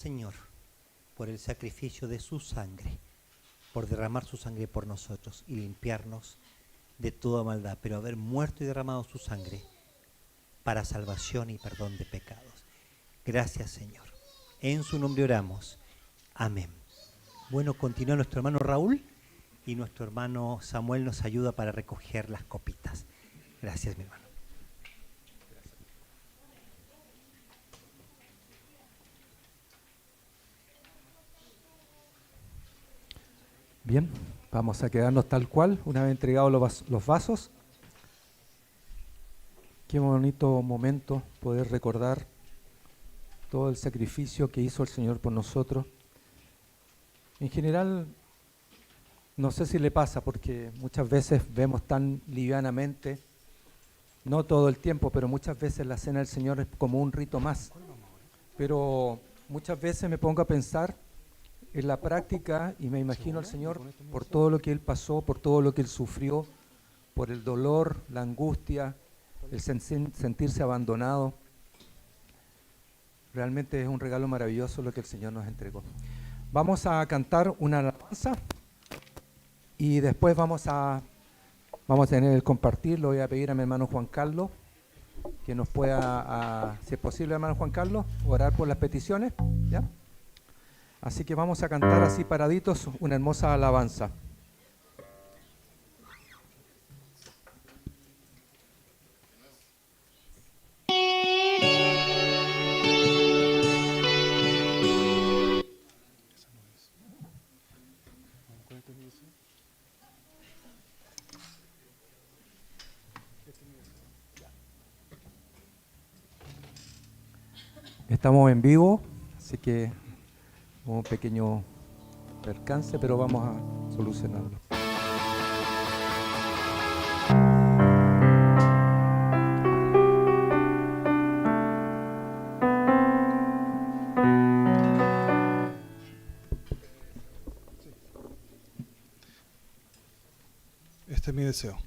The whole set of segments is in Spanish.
Señor, por el sacrificio de su sangre, por derramar su sangre por nosotros y limpiarnos de toda maldad, pero haber muerto y derramado su sangre para salvación y perdón de pecados. Gracias, Señor. En su nombre oramos. Amén. Bueno, continúa nuestro hermano Raúl y nuestro hermano Samuel nos ayuda para recoger las copitas. Gracias, mi hermano. Bien, vamos a quedarnos tal cual, una vez entregados los vasos. Qué bonito momento poder recordar todo el sacrificio que hizo el Señor por nosotros. En general, no sé si le pasa, porque muchas veces vemos tan livianamente, no todo el tiempo, pero muchas veces la cena del Señor es como un rito más. Pero muchas veces me pongo a pensar en la práctica y me imagino al Señor por todo lo que Él pasó, por todo lo que Él sufrió, por el dolor, la angustia, el sentirse abandonado. Realmente es un regalo maravilloso lo que el Señor nos entregó. Vamos a cantar una alabanza y después vamos a tener el compartir. Lo voy a pedir a mi hermano Juan Carlos que nos pueda, si es posible, hermano Juan Carlos, orar por las peticiones, ¿ya? Así que vamos a cantar así paraditos una hermosa alabanza. Estamos en vivo, así que un pequeño percance, pero vamos a solucionarlo. Este es mi deseo.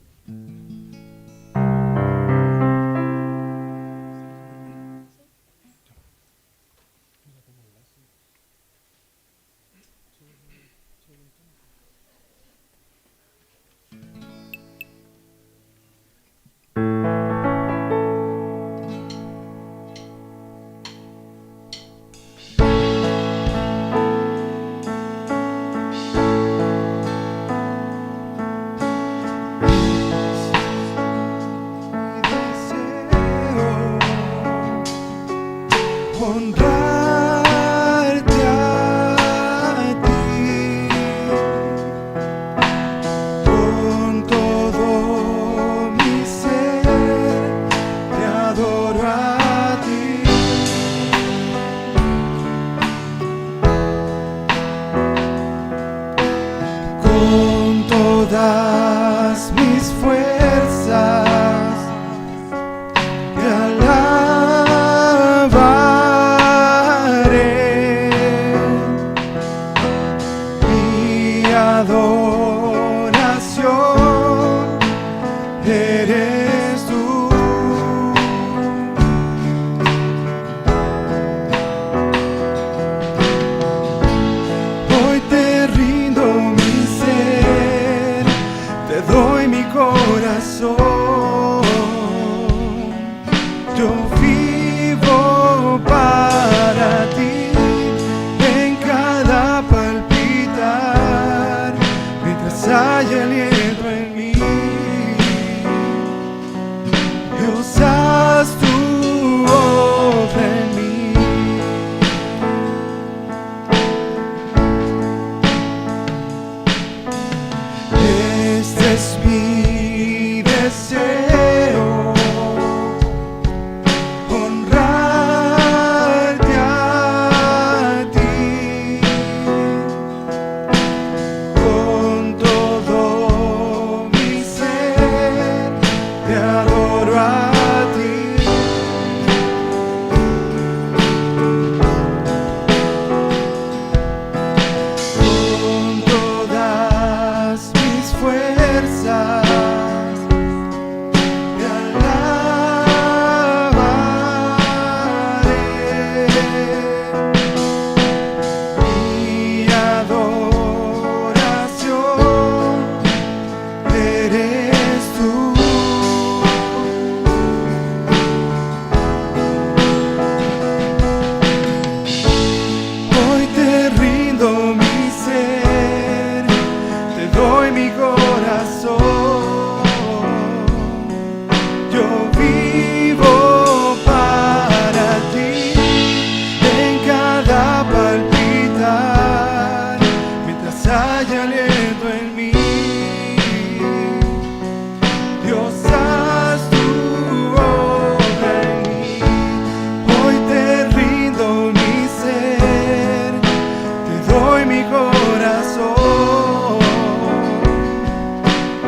corazón.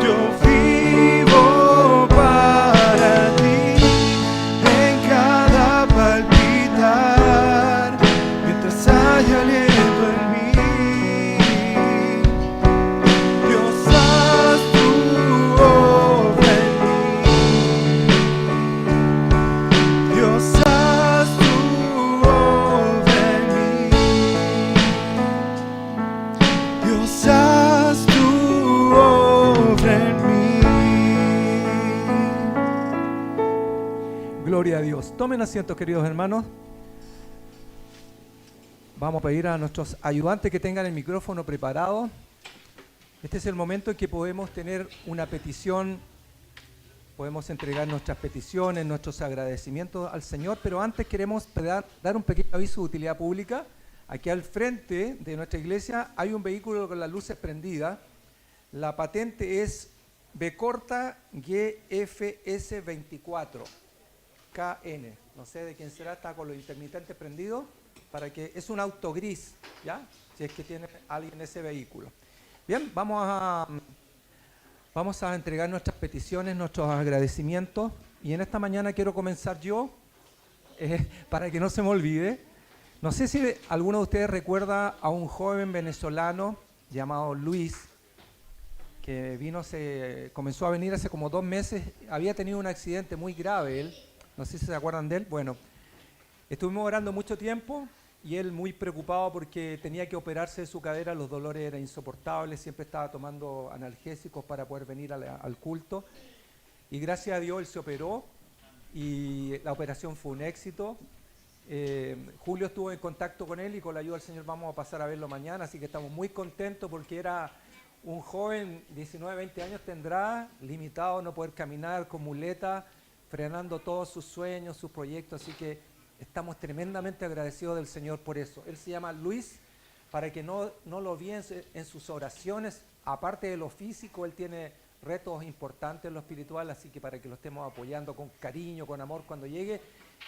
Yo vivo para ti en cada palpitar, mientras haya aliento en mí. Dios, haz tu obra en mí. Dios, haz tu obra en mí. Dios, haz tu obra en mí. Gloria a Dios. Tomen asiento, queridos hermanos. Vamos a pedir a nuestros ayudantes que tengan el micrófono preparado. Este es el momento en que podemos tener una petición, podemos entregar nuestras peticiones, nuestros agradecimientos al Señor, pero antes queremos dar un pequeño aviso de utilidad pública. Aquí al frente de nuestra iglesia hay un vehículo con las luces prendidas. La patente es B corta GFS 24 KN. No sé de quién será, está con los intermitentes prendidos, para que es un auto gris, ¿ya? Si es que tiene alguien ese vehículo. Bien, vamos a entregar nuestras peticiones, nuestros agradecimientos, y en esta mañana quiero comenzar yo, para que no se me olvide. No sé si alguno de ustedes recuerda a un joven venezolano llamado Luis, que comenzó a venir hace como 2 meses. Había tenido un accidente muy grave él, no sé si se acuerdan de él. Bueno, estuvimos orando mucho tiempo y él muy preocupado porque tenía que operarse de su cadera, los dolores eran insoportables, siempre estaba tomando analgésicos para poder venir al culto. Y gracias a Dios él se operó y la operación fue un éxito. Julio estuvo en contacto con él y con la ayuda del Señor vamos a pasar a verlo mañana, así que estamos muy contentos porque era un joven, 19, 20 años tendrá, limitado, no poder caminar, con muleta, frenando todos sus sueños, sus proyectos, así que estamos tremendamente agradecidos del Señor por eso. Él se llama Luis, para que no lo olviden en sus oraciones, aparte de lo físico, él tiene retos importantes en lo espiritual, así que para que lo estemos apoyando con cariño, con amor cuando llegue.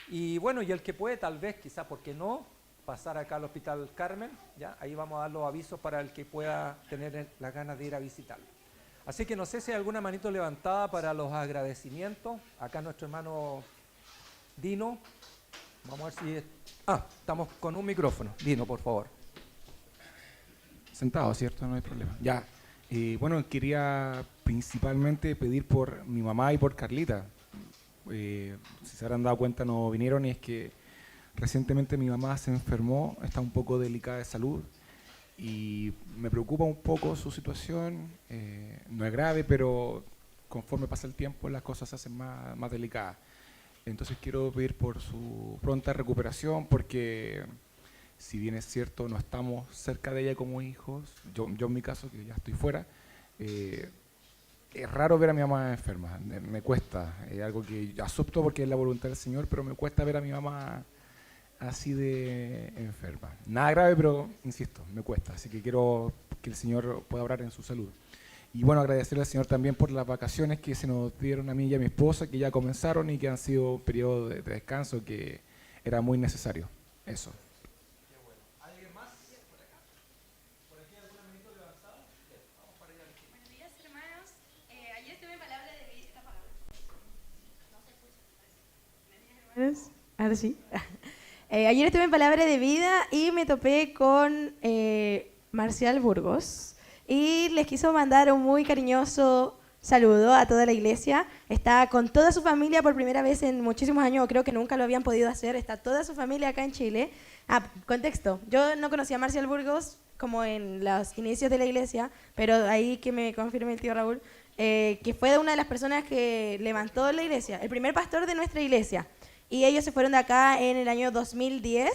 Y bueno, y el que puede, tal vez, quizás, ¿por qué no?, pasar acá al Hospital Carmen, ¿ya? Ahí vamos a dar los avisos para el que pueda tener las ganas de ir a visitarlo. Así que no sé si hay alguna manito levantada para los agradecimientos. Acá nuestro hermano Dino. Vamos a ver si... estamos con un micrófono. Dino, por favor. Sentado, ¿cierto? No hay problema. Ya. Bueno, quería principalmente pedir por mi mamá y por Carlita. Si se habrán dado cuenta, no vinieron, y es que recientemente mi mamá se enfermó, está un poco delicada de salud y me preocupa un poco su situación. No es grave, pero conforme pasa el tiempo las cosas se hacen más delicadas. Entonces quiero pedir por su pronta recuperación, porque si bien es cierto no estamos cerca de ella como hijos, yo en mi caso, que ya estoy fuera, es raro ver a mi mamá enferma, me cuesta, es algo que yo acepto porque es la voluntad del Señor, pero me cuesta ver a mi mamá así de enferma. Nada grave, pero insisto, me cuesta, así que quiero que el Señor pueda obrar en su salud. Y bueno, agradecerle al Señor también por las vacaciones que se nos dieron a mí y a mi esposa, que ya comenzaron y que han sido un periodo de descanso que era muy necesario. Eso. ¿Alguien más? Por acá. ¿Por aquí algún amenito levantado? Bien, vamos para allá. Buenos días, hermanos. Ayer tuve palabra de vida. ¿Está apagado? No se escucha. Buenos días, hermanos. Ahora sí. Ayer estuve en Palabra de Vida y me topé con Marcial Burgos y les quiso mandar un muy cariñoso saludo a toda la iglesia. Está con toda su familia por primera vez en muchísimos años, creo que nunca lo habían podido hacer. Está toda su familia acá en Chile. Contexto, yo no conocía a Marcial Burgos como en los inicios de la iglesia, pero ahí que me confirme el tío Raúl, que fue una de las personas que levantó la iglesia, el primer pastor de nuestra iglesia. Y ellos se fueron de acá en el año 2010,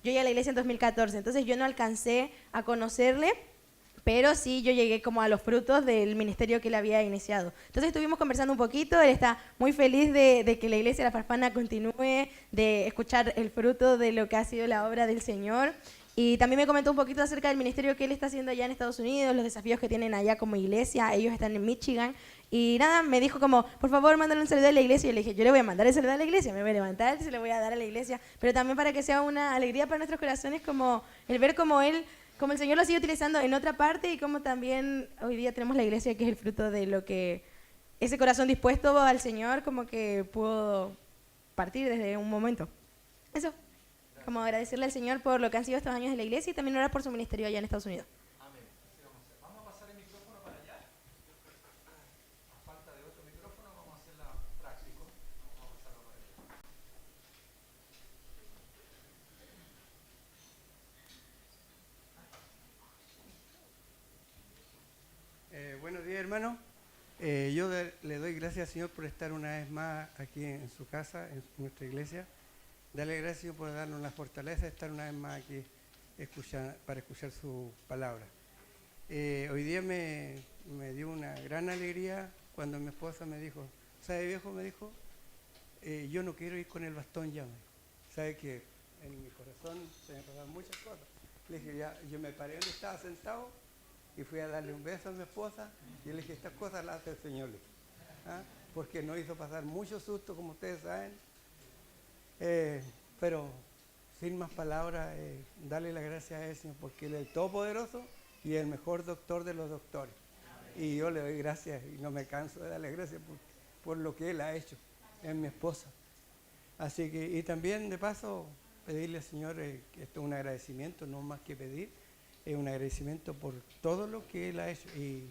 yo llegué a la iglesia en 2014, entonces yo no alcancé a conocerle, pero sí yo llegué como a los frutos del ministerio que él había iniciado. Entonces estuvimos conversando un poquito, él está muy feliz de que la iglesia de La Farfana continúe, de escuchar el fruto de lo que ha sido la obra del Señor. Y también me comentó un poquito acerca del ministerio que él está haciendo allá en Estados Unidos, los desafíos que tienen allá como iglesia. Ellos están en Michigan. Y nada, me dijo como, por favor, mándale un saludo a la iglesia. Y yo le dije, yo le voy a mandar el saludo a la iglesia, me voy a levantar y se lo voy a dar a la iglesia. Pero también para que sea una alegría para nuestros corazones, como el ver como él como el Señor lo sigue utilizando en otra parte y como también hoy día tenemos la iglesia que es el fruto de lo que ese corazón dispuesto al Señor como que pudo partir desde un momento. Eso, como agradecerle al Señor por lo que han sido estos años de la iglesia y también orar por su ministerio allá en Estados Unidos. Vamos a pasar el micrófono para allá. A falta de otro micrófono, vamos a hacerla práctico. Vamos a pasarlo para allá. Buenos días, hermano. Le doy gracias al Señor por estar una vez más aquí en su casa, en nuestra iglesia. Dale gracias, Señor, por darnos la fortaleza de estar una vez más aquí para escuchar su palabra. Hoy día me dio una gran alegría cuando mi esposa me dijo, ¿sabe, viejo? Me dijo, yo no quiero ir con el bastón ya. ¿Sabe que en mi corazón se me pasaron muchas cosas? Le dije, ya, yo me paré donde estaba sentado y fui a darle un beso a mi esposa y le dije, estas cosas las hace el Señor, porque nos hizo pasar mucho susto, como ustedes saben. Pero sin más palabras, darle las gracias a Él, Señor, porque Él es el Todopoderoso y el mejor doctor de los doctores. Y yo le doy gracias y no me canso de darle gracias por lo que Él ha hecho en mi esposa. Así que, y también de paso, pedirle al Señor que esto es un agradecimiento, no más que pedir, es un agradecimiento por todo lo que Él ha hecho. Y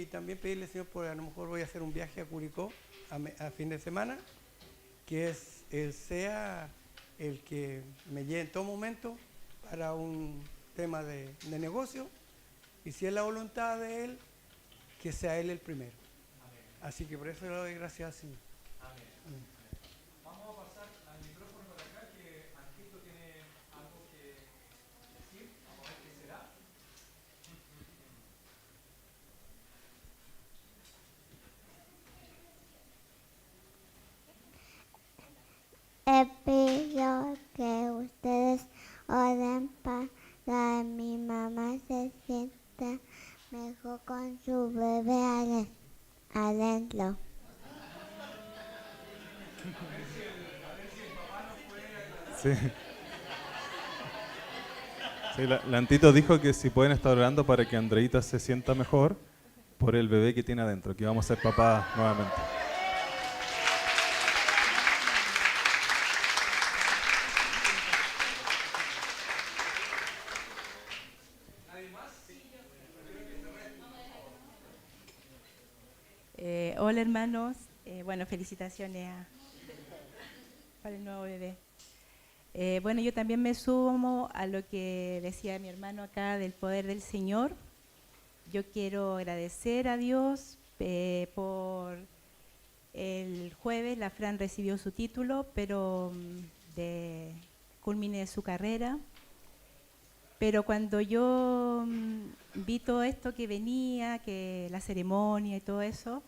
también pedirle al Señor, por a lo mejor voy a hacer un viaje a Curicó a fin de semana, que Él sea el que me lleve en todo momento para un tema de negocio, y si es la voluntad de Él, que sea Él el primero. Amén. Así que por eso le doy gracias al Señor. Amén. Amén. Vamos a pasar al micrófono por acá, que Anquito tiene algo que decir. Vamos a ver qué será. Pido que ustedes oren para que mi mamá se sienta mejor con su bebé adentro. Sí. Sí, la Antito dijo que si pueden estar orando para que Andreita se sienta mejor por el bebé que tiene adentro, que vamos a ser papás nuevamente. Hola hermanos, bueno, felicitaciones para el nuevo bebé. Bueno, yo también me sumo a lo que decía mi hermano acá del poder del Señor. Yo quiero agradecer a Dios por el jueves, la Fran recibió su título, pero culmine su carrera. Pero cuando yo vi todo esto que venía, que la ceremonia y todo eso,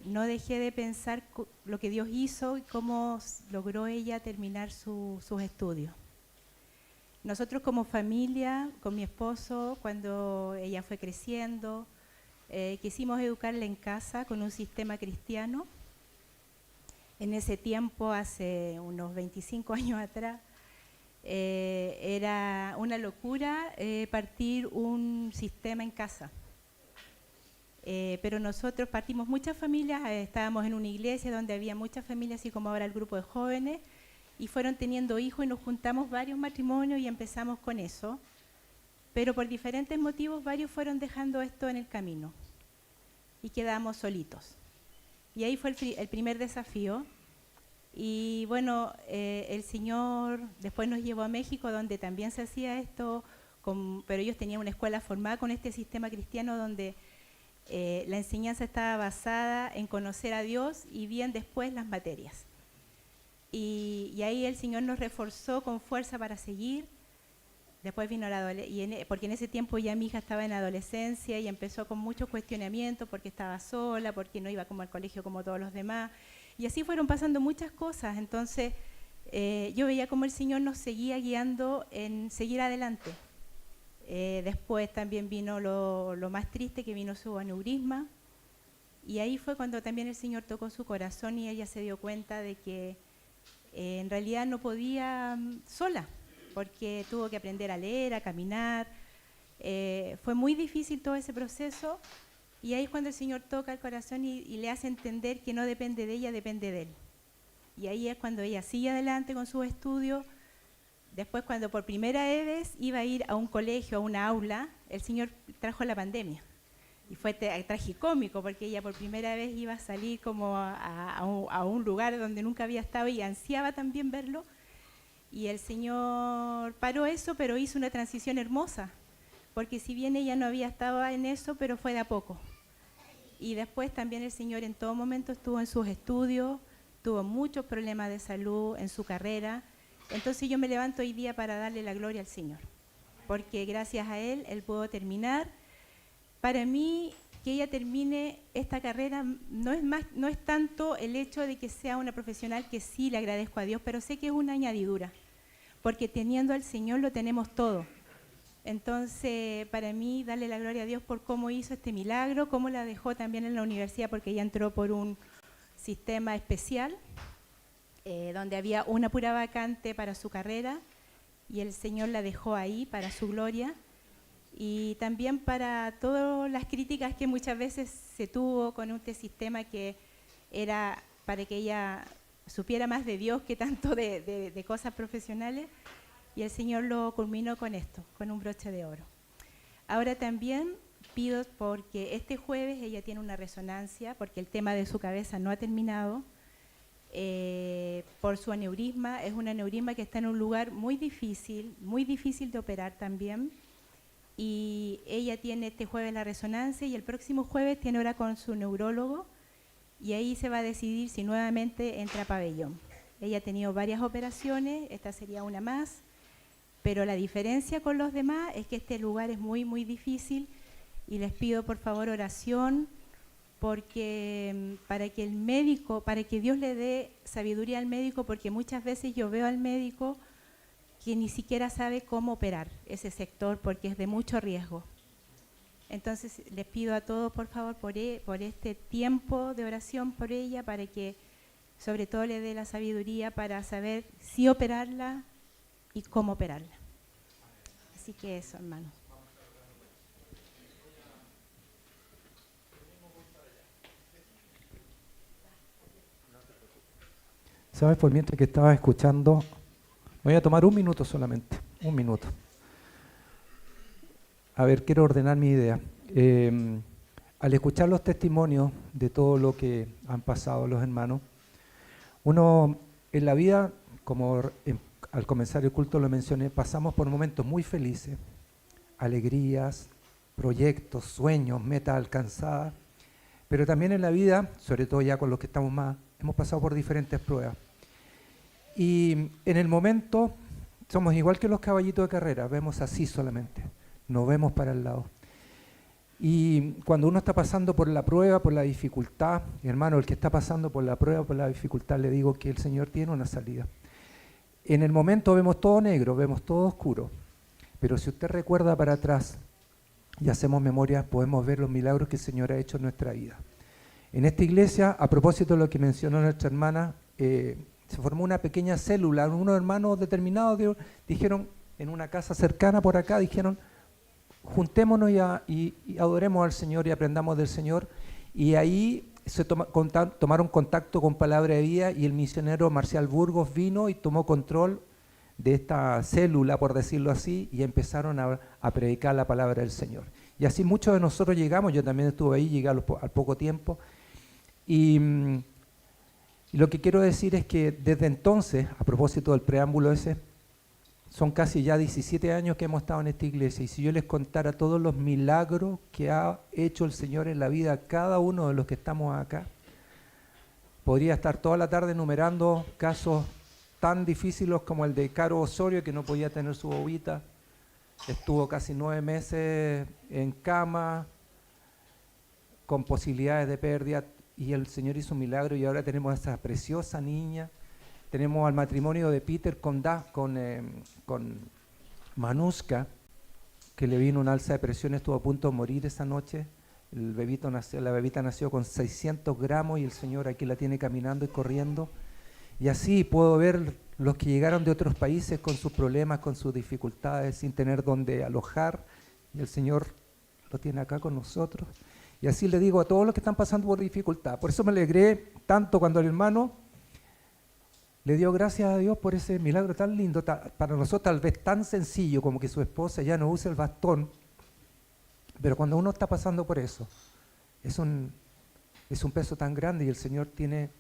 no dejé de pensar lo que Dios hizo y cómo logró ella terminar sus estudios. Nosotros como familia, con mi esposo, cuando ella fue creciendo, quisimos educarla en casa con un sistema cristiano. En ese tiempo, hace unos 25 años atrás, era una locura partir un sistema en casa. Pero nosotros partimos muchas familias, estábamos en una iglesia donde había muchas familias, así como ahora el grupo de jóvenes, y fueron teniendo hijos y nos juntamos varios matrimonios y empezamos con eso. Pero por diferentes motivos varios fueron dejando esto en el camino y quedamos solitos. Y ahí fue el primer desafío. Y bueno, el Señor después nos llevó a México, donde también se hacía esto, pero ellos tenían una escuela formada con este sistema cristiano donde la enseñanza estaba basada en conocer a Dios y bien después las materias. Y ahí el Señor nos reforzó con fuerza para seguir. Después vino la adolescencia, porque en ese tiempo ya mi hija estaba en adolescencia y empezó con muchos cuestionamientos porque estaba sola, porque no iba como al colegio como todos los demás. Y así fueron pasando muchas cosas. Entonces yo veía cómo el Señor nos seguía guiando en seguir adelante. Después también vino lo más triste, que vino su aneurisma. Y ahí fue cuando también el Señor tocó su corazón y ella se dio cuenta de que en realidad no podía sola. porque tuvo que aprender a leer, a caminar. Fue muy difícil todo ese proceso, y ahí es cuando el Señor toca el corazón y le hace entender que no depende de ella, depende de Él. Y ahí es cuando ella sigue adelante con sus estudios. Después, cuando por primera vez iba a ir a un colegio, a una aula, el Señor trajo la pandemia. Y fue tragicómico, porque ella por primera vez iba a salir como a un lugar donde nunca había estado y ansiaba también verlo. Y el Señor paró eso, pero hizo una transición hermosa, porque si bien ella no había estado en eso, pero fue de a poco. Y después también el Señor en todo momento estuvo en sus estudios, tuvo muchos problemas de salud en su carrera. Entonces yo me levanto hoy día para darle la gloria al Señor, porque gracias a Él pudo terminar. Para mí, que ella termine esta carrera no es tanto el hecho de que sea una profesional, que sí le agradezco a Dios, pero sé que es una añadidura, porque teniendo al Señor lo tenemos todo. Entonces, para mí, darle la gloria a Dios por cómo hizo este milagro, cómo la dejó también en la universidad, porque ella entró por un sistema especial, donde había una pura vacante para su carrera, y el Señor la dejó ahí para su gloria, y también para todas las críticas que muchas veces se tuvo con este sistema, que era para que ella supiera más de Dios que tanto de cosas profesionales, y el Señor lo culminó con esto, con un broche de oro. Ahora también pido, porque este jueves ella tiene una resonancia, porque el tema de su cabeza no ha terminado, por su aneurisma. Es un aneurisma que está en un lugar muy difícil de operar también, y ella tiene este jueves la resonancia, y el próximo jueves tiene hora con su neurólogo, y ahí se va a decidir si nuevamente entra a pabellón. Ella ha tenido varias operaciones, esta sería una más, pero la diferencia con los demás es que este lugar es muy, muy difícil, y les pido por favor oración, porque para que Dios le dé sabiduría al médico, porque muchas veces yo veo al médico que ni siquiera sabe cómo operar ese sector, porque es de mucho riesgo. Entonces les pido a todos por favor por este tiempo de oración por ella, para que sobre todo le dé la sabiduría para saber si operarla y cómo operarla. Así que eso, hermano. ¿Sabes? Por mientras que estaba escuchando, voy a tomar un minuto solamente, un minuto. A ver, quiero ordenar mi idea. Al escuchar los testimonios de todo lo que han pasado los hermanos, uno en la vida, como al comenzar el culto lo mencioné, pasamos por momentos muy felices, alegrías, proyectos, sueños, metas alcanzadas, pero también en la vida, sobre todo ya con los que estamos más, hemos pasado por diferentes pruebas. Y en el momento somos igual que los caballitos de carrera, vemos así solamente, no vemos para el lado. Y cuando uno está pasando por la prueba, por la dificultad, hermano, el que está pasando por la prueba, por la dificultad, le digo que el Señor tiene una salida. En el momento vemos todo negro, vemos todo oscuro, pero si usted recuerda para atrás y hacemos memoria, podemos ver los milagros que el Señor ha hecho en nuestra vida. En esta iglesia, a propósito de lo que mencionó nuestra hermana, se formó una pequeña célula. Unos hermanos determinados dijeron, en una casa cercana por acá, dijeron, juntémonos y adoremos al Señor y aprendamos del Señor. Y ahí se tomaron contacto con Palabra de Vida, y el misionero Marcial Burgos vino y tomó control de esta célula, por decirlo así, y empezaron a predicar la palabra del Señor. Y así muchos de nosotros llegamos, yo también estuve ahí, llegué al poco tiempo. Y lo que quiero decir es que desde entonces, a propósito del preámbulo ese, son casi ya 17 años que hemos estado en esta iglesia, y si yo les contara todos los milagros que ha hecho el Señor en la vida de cada uno de los que estamos acá, podría estar toda la tarde enumerando casos tan difíciles como el de Caro Osorio, que no podía tener su bobita, estuvo casi 9 meses en cama, con posibilidades de pérdida, y el Señor hizo un milagro, y ahora tenemos a esa preciosa niña. Tenemos al matrimonio de Peter con Manuska, que le vino un alza de presión, estuvo a punto de morir esa noche. La bebita nació con 600 gramos y el Señor aquí la tiene caminando y corriendo. Y así puedo ver los que llegaron de otros países con sus problemas, con sus dificultades, sin tener dónde alojar, y el Señor lo tiene acá con nosotros. Y así le digo a todos los que están pasando por dificultad. Por eso me alegré tanto cuando el hermano le dio gracias a Dios por ese milagro tan lindo, para nosotros tal vez tan sencillo como que su esposa ya no use el bastón, pero cuando uno está pasando por eso, es un peso tan grande y el Señor tiene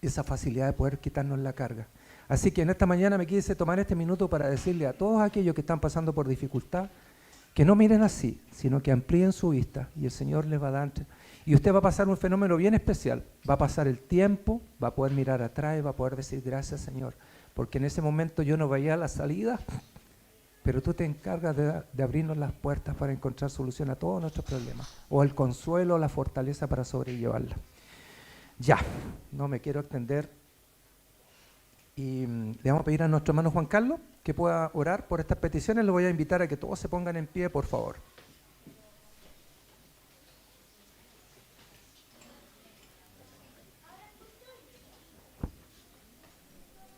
esa facilidad de poder quitarnos la carga. Así que en esta mañana me quise tomar este minuto para decirle a todos aquellos que están pasando por dificultad, que no miren así, sino que amplíen su vista y el Señor les va a dar. Y usted va a pasar un fenómeno bien especial. Va a pasar el tiempo, va a poder mirar atrás y va a poder decir gracias, Señor. Porque en ese momento yo no veía la salida, pero tú te encargas de abrirnos las puertas para encontrar solución a todos nuestros problemas. O el consuelo, o la fortaleza para sobrellevarla. Ya, no me quiero extender. Y le vamos a pedir a nuestro hermano Juan Carlos que pueda orar por estas peticiones. Le voy a invitar a que todos se pongan en pie, por favor.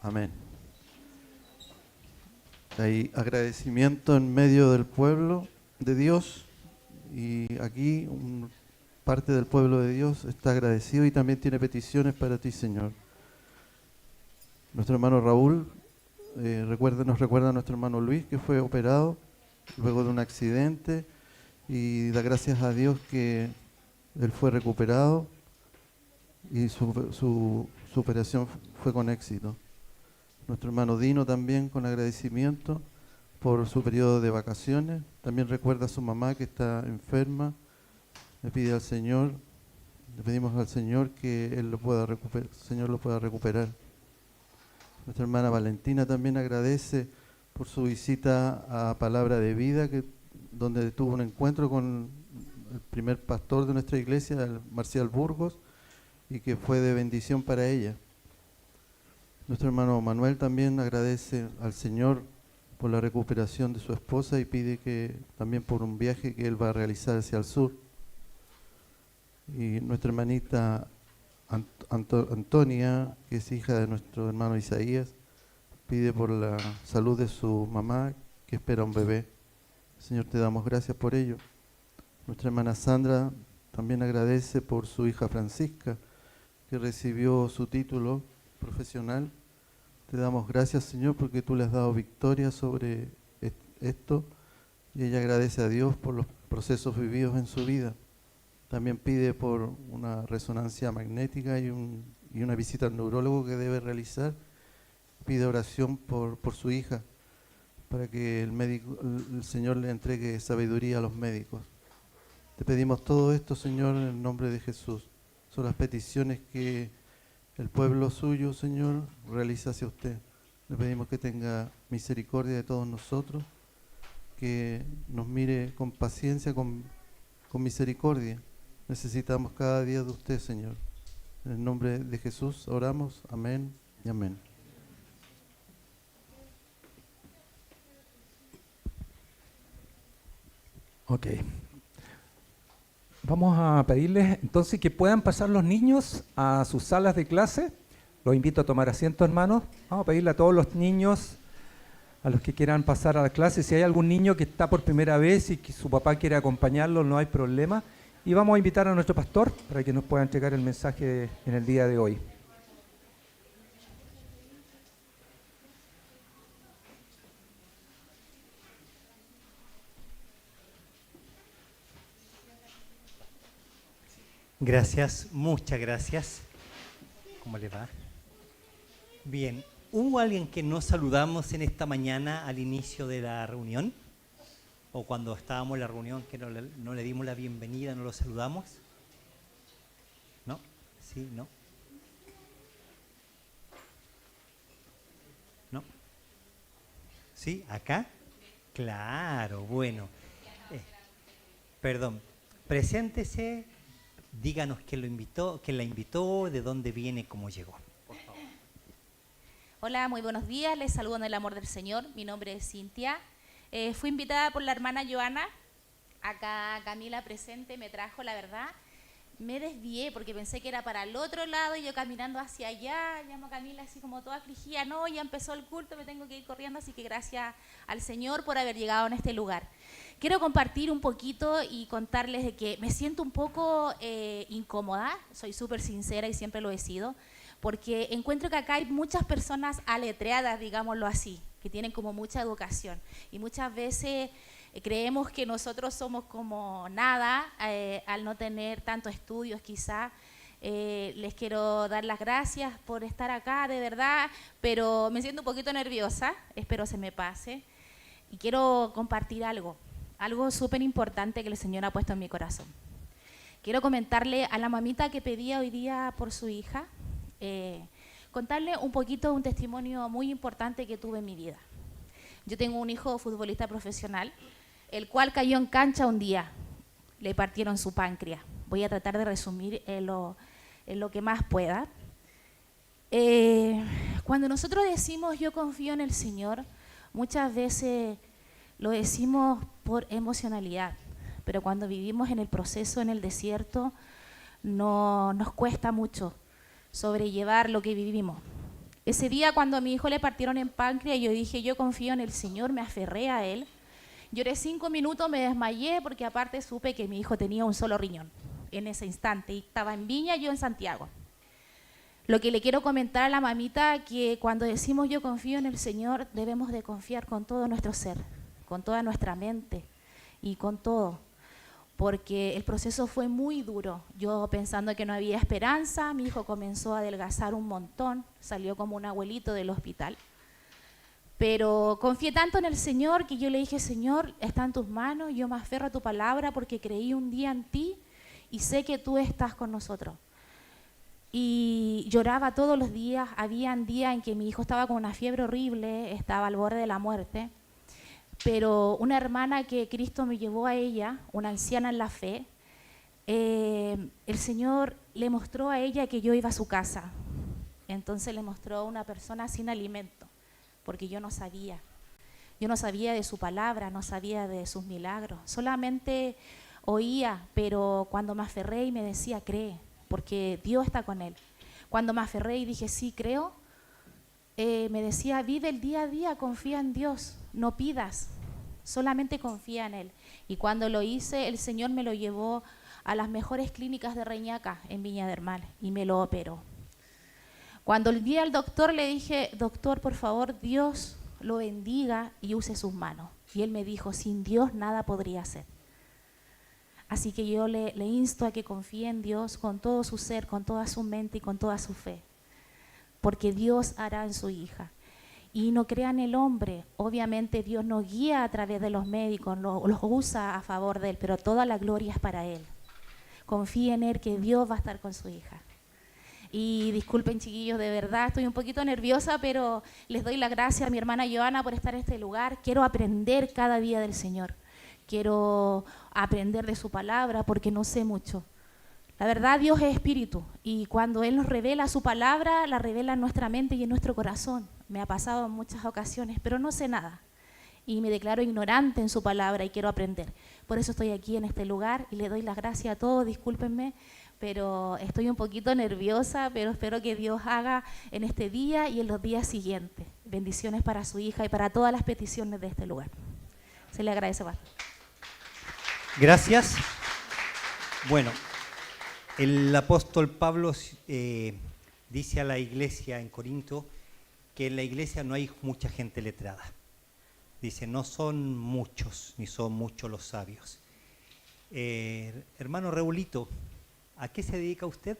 Amén. Hay agradecimiento en medio del pueblo de Dios y aquí parte del pueblo de Dios está agradecido y también tiene peticiones para ti, Señor. Nuestro hermano Raúl nos recuerda a nuestro hermano Luis, que fue operado luego de un accidente y da gracias a Dios que él fue recuperado y su operación fue con éxito. Nuestro hermano Dino también con agradecimiento por su periodo de vacaciones. También recuerda a su mamá que está enferma. Le pedimos al Señor que Él el Señor lo pueda recuperar. Nuestra hermana Valentina también agradece por su visita a Palabra de Vida, donde tuvo un encuentro con el primer pastor de nuestra iglesia, el Marcial Burgos, y que fue de bendición para ella. Nuestro hermano Manuel también agradece al Señor por la recuperación de su esposa y pide que también por un viaje que él va a realizar hacia el sur. Y nuestra hermanita Antonia, que es hija de nuestro hermano Isaías, pide por la salud de su mamá, que espera un bebé. Señor, te damos gracias por ello. Nuestra hermana Sandra también agradece por su hija Francisca, que recibió su título profesional. Te damos gracias, Señor, porque tú le has dado victoria sobre esto y ella agradece a Dios por los procesos vividos en su vida. También pide por una resonancia magnética y una visita al neurólogo que debe realizar. Pide oración por su hija para que el Señor le entregue sabiduría a los médicos. Te pedimos todo esto, Señor, en el nombre de Jesús. Son las peticiones que el pueblo suyo, Señor, realiza hacia usted. Le pedimos que tenga misericordia de todos nosotros, que nos mire con paciencia, con misericordia. Necesitamos cada día de usted, Señor. En el nombre de Jesús oramos. Amén y amén. Ok. Vamos a pedirles entonces que puedan pasar los niños a sus salas de clase. Los invito a tomar asiento, hermanos. Vamos a pedirle a todos los niños, a los que quieran pasar a la clase, si hay algún niño que está por primera vez y que su papá quiere acompañarlo, no hay problema. Y vamos a invitar a nuestro pastor para que nos pueda entregar el mensaje en el día de hoy. Gracias, muchas gracias. ¿Cómo le va? Bien, ¿hubo alguien que no saludamos en esta mañana al inicio de la reunión? ¿O cuando estábamos en la reunión que no le dimos la bienvenida, no lo saludamos? ¿No? ¿Sí? ¿No? ¿No? ¿Sí? ¿Acá? Claro, bueno. Perdón, preséntese. Díganos quién la invitó, de dónde viene, cómo llegó. Por favor. Hola, muy buenos días. Les saludo en el amor del Señor. Mi nombre es Cintia. Fui invitada por la hermana Joana. Acá Camila presente me trajo, la verdad. me desvié porque pensé que era para el otro lado y yo caminando hacia allá, llamo a Camila así como toda afligida, no, ya empezó el culto, me tengo que ir corriendo, así que gracias al Señor por haber llegado en este lugar. Quiero compartir un poquito y contarles de que me siento un poco incómoda, soy súper sincera y siempre lo he sido, porque encuentro que acá hay muchas personas aletreadas, digámoslo así, que tienen como mucha educación y muchas veces creemos que nosotros somos como nada al no tener tantos estudios quizá. Les quiero dar las gracias por estar acá, de verdad, pero me siento un poquito nerviosa, espero se me pase. Y quiero compartir algo súper importante que el Señor ha puesto en mi corazón. Quiero comentarle a la mamita que pedía hoy día por su hija, contarle un poquito un testimonio muy importante que tuve en mi vida. Yo tengo un hijo futbolista profesional, el cual cayó en cancha un día, le partieron su páncreas. Voy a tratar de resumir en lo que más pueda. Cuando nosotros decimos yo confío en el Señor, muchas veces lo decimos por emocionalidad, pero cuando vivimos en el proceso, en el desierto, no nos cuesta mucho sobrellevar lo que vivimos. Ese día cuando a mi hijo le partieron en páncreas, yo dije yo confío en el Señor, me aferré a Él. Lloré 5 minutos, me desmayé porque aparte supe que mi hijo tenía un solo riñón en ese instante y estaba en Viña, yo en Santiago. Lo que le quiero comentar a la mamita, que cuando decimos yo confío en el Señor, debemos de confiar con todo nuestro ser, con toda nuestra mente y con todo, porque el proceso fue muy duro. Yo pensando que no había esperanza, mi hijo comenzó a adelgazar un montón, salió como un abuelito del hospital. Pero confié tanto en el Señor que yo le dije, Señor, está en tus manos, yo me aferro a tu palabra porque creí un día en ti y sé que tú estás con nosotros. Y lloraba todos los días, habían días en que mi hijo estaba con una fiebre horrible, estaba al borde de la muerte, pero una hermana que Cristo me llevó a ella, una anciana en la fe, el Señor le mostró a ella que yo iba a su casa. Entonces le mostró a una persona sin alimento, porque yo no sabía de su palabra, no sabía de sus milagros, solamente oía, pero cuando me aferré y me decía, cree, porque Dios está con él. Cuando me aferré y dije, sí, creo, me decía, vive el día a día, confía en Dios, no pidas, solamente confía en Él. Y cuando lo hice, el Señor me lo llevó a las mejores clínicas de Reñaca, en Viña del Mar, y me lo operó. Cuando vi al doctor, le dije, doctor, por favor, Dios lo bendiga y use sus manos. Y él me dijo, sin Dios nada podría hacer. Así que yo le insto a que confíe en Dios con todo su ser, con toda su mente y con toda su fe, porque Dios hará en su hija. Y no crean el hombre, obviamente Dios nos guía a través de los médicos, los usa a favor de Él, pero toda la gloria es para Él. Confíen en Él, que Dios va a estar con su hija. Y disculpen, chiquillos, de verdad estoy un poquito nerviosa, pero les doy las gracias a mi hermana Joana por estar en este lugar. Quiero aprender cada día del Señor. Quiero aprender de su palabra porque no sé mucho. La verdad, Dios es espíritu y cuando Él nos revela su palabra, la revela en nuestra mente y en nuestro corazón. Me ha pasado en muchas ocasiones, pero no sé nada. Y me declaro ignorante en su palabra y quiero aprender. Por eso estoy aquí en este lugar y le doy las gracias a todos, discúlpenme, pero estoy un poquito nerviosa, pero espero que Dios haga en este día y en los días siguientes. Bendiciones para su hija y para todas las peticiones de este lugar. Se le agradece, pastor. Gracias. Bueno, el apóstol Pablo dice a la iglesia en Corinto que en la iglesia no hay mucha gente letrada. Dice, no son muchos, ni son muchos los sabios. Hermano Raulito, ¿a qué se dedica usted?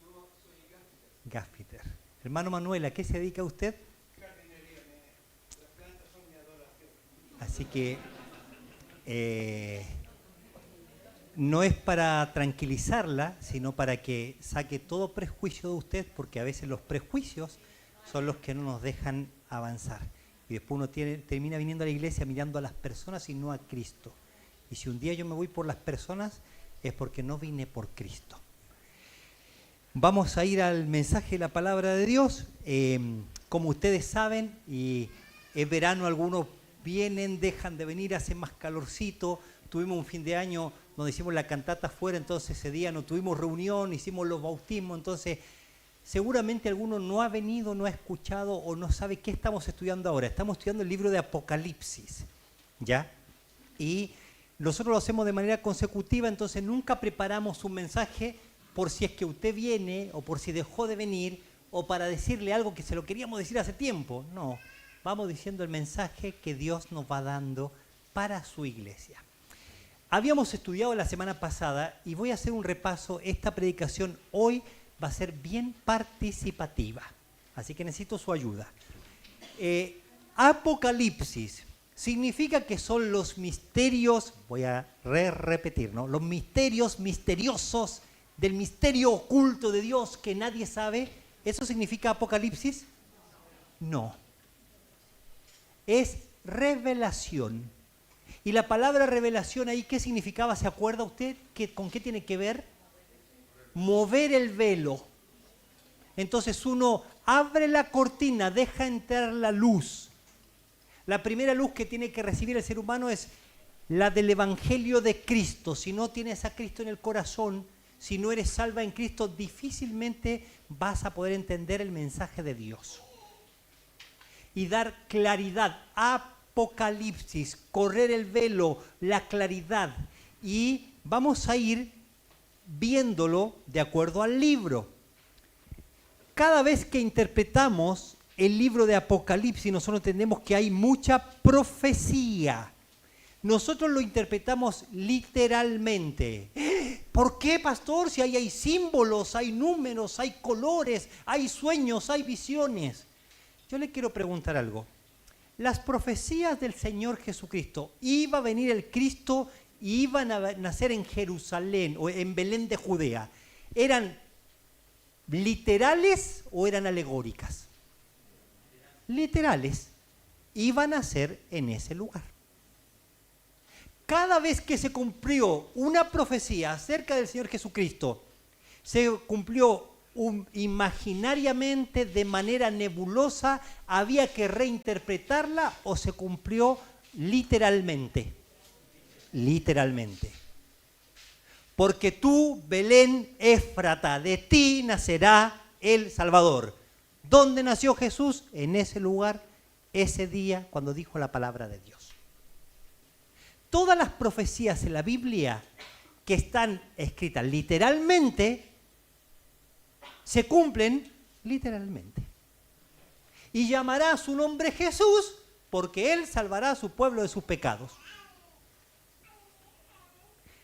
Yo soy Gaffiter. Hermano Manuel, ¿a qué se dedica usted? jardinería. Las plantas son mi adoración. Así que no es para tranquilizarla, sino para que saque todo prejuicio de usted, porque a veces los prejuicios son los que no nos dejan avanzar. Y después uno termina viniendo a la iglesia mirando a las personas y no a Cristo. Y si un día yo me voy por las personas, es porque no vine por Cristo. Vamos a ir al mensaje de la palabra de Dios. Como ustedes saben, y es verano, algunos vienen, dejan de venir, hace más calorcito, tuvimos un fin de año donde hicimos la cantata afuera, entonces ese día no tuvimos reunión, hicimos los bautismos, entonces seguramente alguno no ha venido, no ha escuchado o no sabe qué estamos estudiando ahora. Estamos estudiando el libro de Apocalipsis, ¿ya? Y nosotros lo hacemos de manera consecutiva, entonces nunca preparamos un mensaje por si es que usted viene o por si dejó de venir o para decirle algo que se lo queríamos decir hace tiempo. No, vamos diciendo el mensaje que Dios nos va dando para su iglesia. Habíamos estudiado la semana pasada y voy a hacer un repaso. Esta predicación hoy va a ser bien participativa, así que necesito su ayuda. Apocalipsis significa que son los misterios, voy a repetir, ¿no? Los misterios misteriosos del misterio oculto de Dios que nadie sabe. ¿Eso significa Apocalipsis? No. Es revelación. Y la palabra revelación ahí, ¿qué significaba? ¿Se acuerda usted? ¿Con qué tiene que ver? Mover el velo. Entonces uno abre la cortina, deja entrar la luz. La primera luz que tiene que recibir el ser humano es la del Evangelio de Cristo. Si no tienes a Cristo en el corazón, si no eres salva en Cristo, difícilmente vas a poder entender el mensaje de Dios. Y dar claridad, Apocalipsis, correr el velo, la claridad. Y vamos a ir viéndolo de acuerdo al libro. Cada vez que interpretamos el libro de Apocalipsis, nosotros entendemos que hay mucha profecía. Nosotros lo interpretamos literalmente. ¿Por qué, pastor? Si ahí hay símbolos, hay números, hay colores, hay sueños, hay visiones. Yo le quiero preguntar algo. Las profecías del Señor Jesucristo, iba a venir el Cristo y iban a nacer en Jerusalén o en Belén de Judea, ¿eran literales o eran alegóricas? Literales. Iban a nacer en ese lugar. Cada vez que se cumplió una profecía acerca del Señor Jesucristo, se cumplió imaginariamente, de manera nebulosa, había que reinterpretarla o se cumplió literalmente. Literalmente. Porque tú, Belén Éfrata, de ti nacerá el Salvador. ¿Dónde nació Jesús? En ese lugar, ese día, cuando dijo la palabra de Dios. Todas las profecías en la Biblia que están escritas literalmente, se cumplen literalmente. Y llamará a su nombre Jesús, porque Él salvará a su pueblo de sus pecados.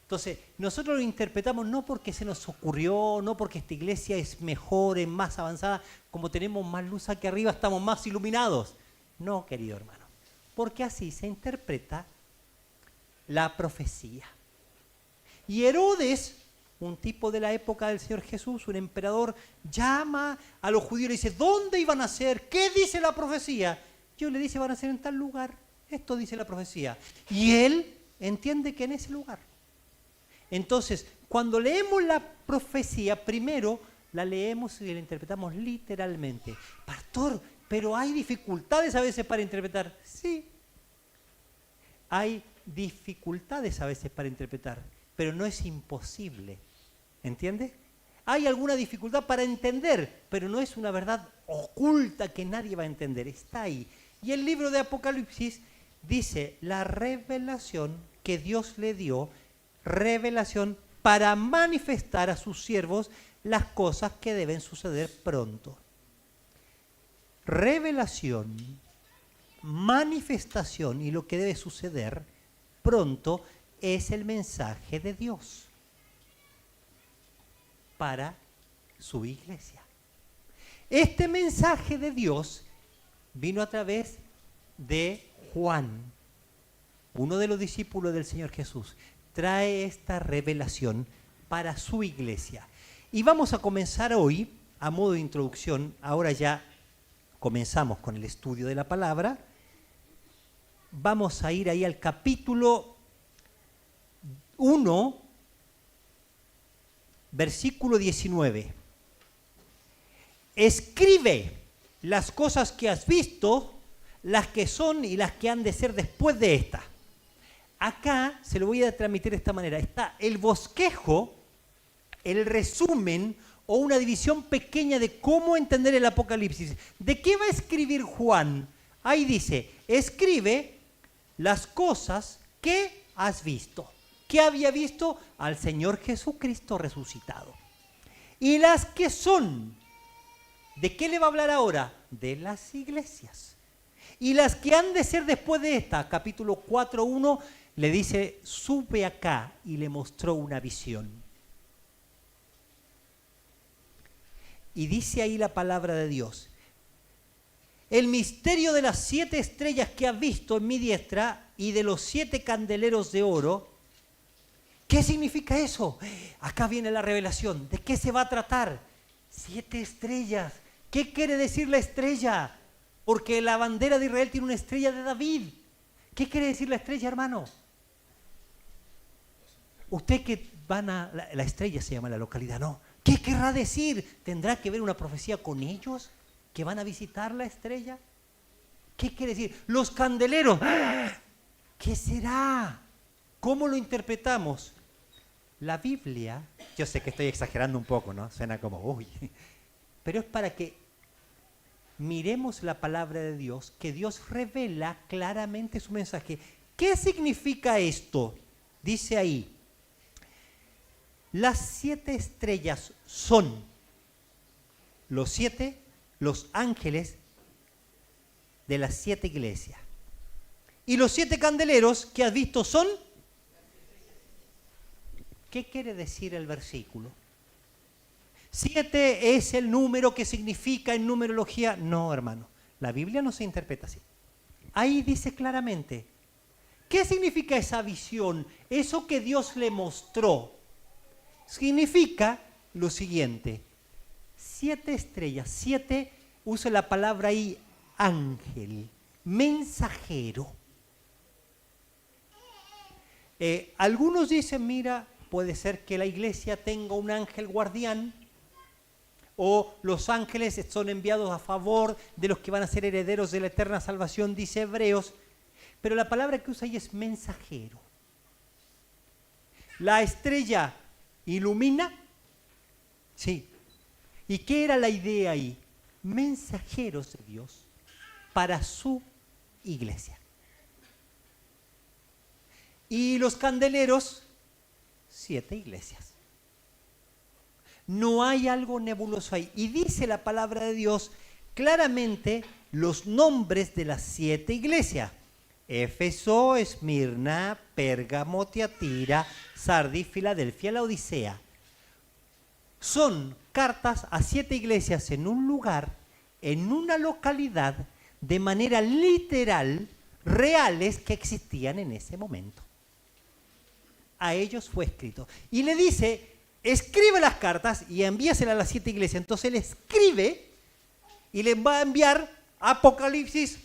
Entonces, nosotros lo interpretamos no porque se nos ocurrió, no porque esta iglesia es mejor, es más avanzada, como tenemos más luz aquí arriba, estamos más iluminados. No, querido hermano, porque así se interpreta la profecía. Y Herodes, un tipo de la época del Señor Jesús, un emperador, llama a los judíos y le dice, ¿dónde iban a nacer? ¿Qué dice la profecía? Yo le dice, van a nacer en tal lugar. Esto dice la profecía. Y él entiende que en ese lugar. Entonces, cuando leemos la profecía, primero la leemos y la interpretamos literalmente. Pastor, pero hay dificultades a veces para interpretar. Sí, hay dificultades a veces para interpretar, pero no es imposible. ¿Entiende? Hay alguna dificultad para entender, pero no es una verdad oculta que nadie va a entender. Está ahí. Y el libro de Apocalipsis dice la revelación que Dios le dio, revelación para manifestar a sus siervos las cosas que deben suceder pronto. Revelación, manifestación y lo que debe suceder pronto es el mensaje de Dios para su iglesia. Este mensaje de Dios vino a través de Juan, uno de los discípulos del Señor Jesús. Trae esta revelación para su iglesia. Y vamos a comenzar hoy, a modo de introducción, ahora ya comenzamos con el estudio de la palabra. Vamos a ir ahí al capítulo 1, versículo 19. Escribe las cosas que has visto, las que son y las que han de ser después de esta. acá se lo voy a transmitir de esta manera. Está el bosquejo, el resumen o una división pequeña de cómo entender el Apocalipsis. ¿De qué va a escribir Juan? Ahí dice, escribe las cosas que has visto. ¿Qué había visto? Al Señor Jesucristo resucitado. Y las que son, ¿de qué le va a hablar ahora? De las iglesias. Y las que han de ser después de esta, capítulo 4:1, le dice, sube acá, y le mostró una visión. Y dice ahí la palabra de Dios. El misterio de las 7 estrellas que has visto en mi diestra y de los 7 candeleros de oro. ¿Qué significa eso? Acá viene la revelación. ¿De qué se va a tratar? 7 estrellas. ¿Qué quiere decir la estrella? Porque la bandera de Israel tiene una estrella de David. ¿Qué quiere decir la estrella, hermano? Usted que van a... La estrella se llama la localidad, ¿no? ¿Qué querrá decir? ¿Tendrá que ver una profecía con ellos que van a visitar la estrella? ¿Qué quiere decir? Los candeleros. ¿Qué será? ¿Cómo lo interpretamos? La Biblia, yo sé que estoy exagerando un poco, ¿no? Suena como, uy. Pero es para que miremos la palabra de Dios, que Dios revela claramente su mensaje. ¿Qué significa esto? Dice ahí, las 7 estrellas son los ángeles de las 7 iglesias. Y los 7 candeleros que has visto son... ¿Qué quiere decir el versículo? 7 es el número que significa en numerología. No, hermano, la Biblia no se interpreta así. Ahí dice claramente, ¿qué significa esa visión? Eso que Dios le mostró. Significa lo siguiente, 7 estrellas, 7, usa la palabra ahí, ángel, mensajero. Algunos dicen, mira, puede ser que la iglesia tenga un ángel guardián, o los ángeles son enviados a favor de los que van a ser herederos de la eterna salvación, dice Hebreos, pero la palabra que usa ahí es mensajero. La estrella ilumina, sí. ¿Y qué era la idea ahí? Mensajeros de Dios para su iglesia. Y los candeleros, 7 iglesias. No hay algo nebuloso ahí. Y dice la palabra de Dios claramente los nombres de las 7 iglesias. Éfeso, Esmirna, Pérgamo, Tiatira, Sardis, Filadelfia, Laodicea. Son cartas a 7 iglesias en un lugar, en una localidad, de manera literal, reales que existían en ese momento. A ellos fue escrito. Y le dice, escribe las cartas y envíaselas a las 7 iglesias. Entonces él escribe y le va a enviar Apocalipsis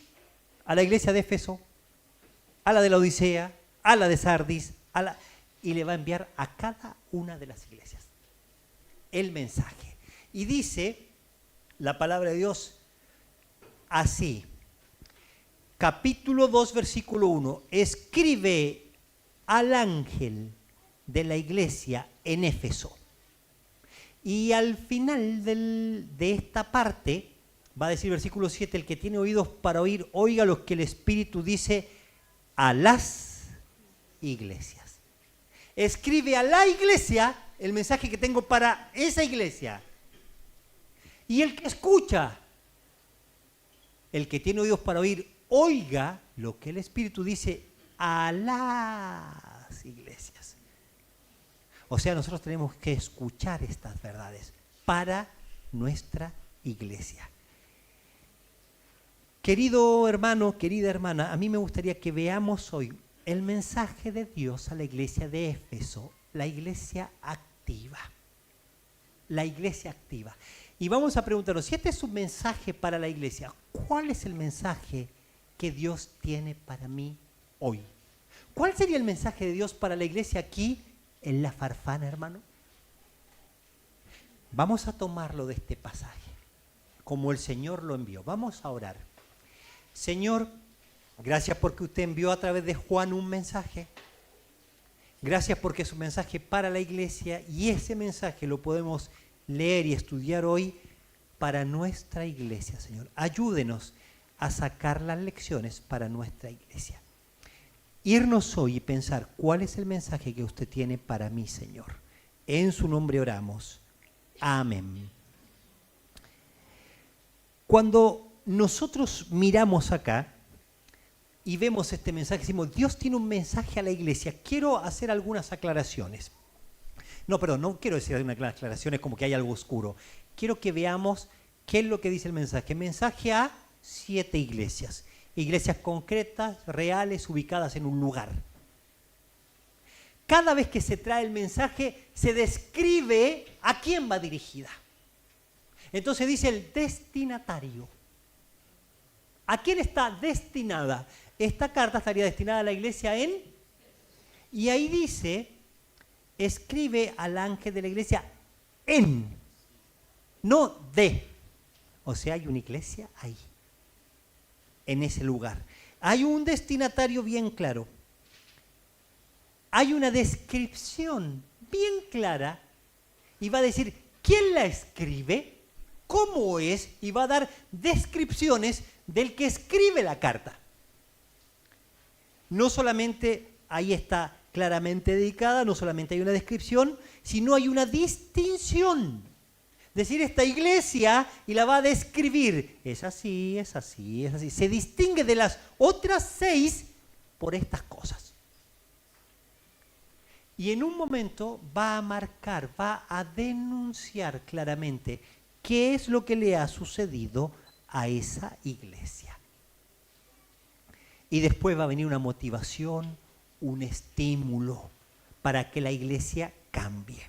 a la iglesia de Éfeso, a la de la Odisea, a la de Sardis, y le va a enviar a cada una de las iglesias el mensaje. Y dice la palabra de Dios así, capítulo 2, versículo 1, escribe al ángel de la iglesia en Éfeso. Y al final de esta parte, va a decir versículo 7, el que tiene oídos para oír, oiga lo que el Espíritu dice a las iglesias. Escribe a la iglesia el mensaje que tengo para esa iglesia. Y el que escucha, el que tiene oídos para oír, oiga lo que el Espíritu dice a las iglesias. O sea, nosotros tenemos que escuchar estas verdades para nuestra iglesia. Querido hermano, querida hermana, a mí me gustaría que veamos hoy el mensaje de Dios a la iglesia de Éfeso, la iglesia activa. La iglesia activa. Y vamos a preguntarnos, si este es un mensaje para la iglesia, ¿cuál es el mensaje que Dios tiene para mí hoy? ¿Cuál sería el mensaje de Dios para la iglesia aquí en La Farfana, hermano? Vamos a tomarlo de este pasaje, como el Señor lo envió. Vamos a orar. Señor, gracias porque usted envió a través de Juan un mensaje. Gracias porque es un mensaje para la iglesia y ese mensaje lo podemos leer y estudiar hoy para nuestra iglesia, Señor. Ayúdenos a sacar las lecciones para nuestra iglesia. Irnos hoy y pensar cuál es el mensaje que usted tiene para mí, Señor. En su nombre oramos. Amén. Cuando nosotros miramos acá y vemos este mensaje, decimos, Dios tiene un mensaje a la iglesia. Quiero hacer algunas aclaraciones. No, perdón, no quiero decir algunas aclaraciones como que hay algo oscuro. Quiero que veamos qué es lo que dice el mensaje. Mensaje a 7 iglesias. Iglesias concretas, reales, ubicadas en un lugar. Cada vez que se trae el mensaje, se describe a quién va dirigida. Entonces dice el destinatario. ¿A quién está destinada? Esta carta estaría destinada a la iglesia en... Y ahí dice, escribe al ángel de la iglesia en, no de. O sea, hay una iglesia ahí, en ese lugar. Hay un destinatario bien claro. Hay una descripción bien clara y va a decir quién la escribe, cómo es, y va a dar descripciones del que escribe la carta. No solamente ahí está claramente dedicada, no solamente hay una descripción, sino hay una distinción. Es decir, esta iglesia, y la va a describir, es así, es así, es así. Se distingue de las otras 6 por estas cosas. Y en un momento va a marcar, va a denunciar claramente qué es lo que le ha sucedido a esa iglesia. Y después va a venir una motivación, un estímulo para que la iglesia cambie.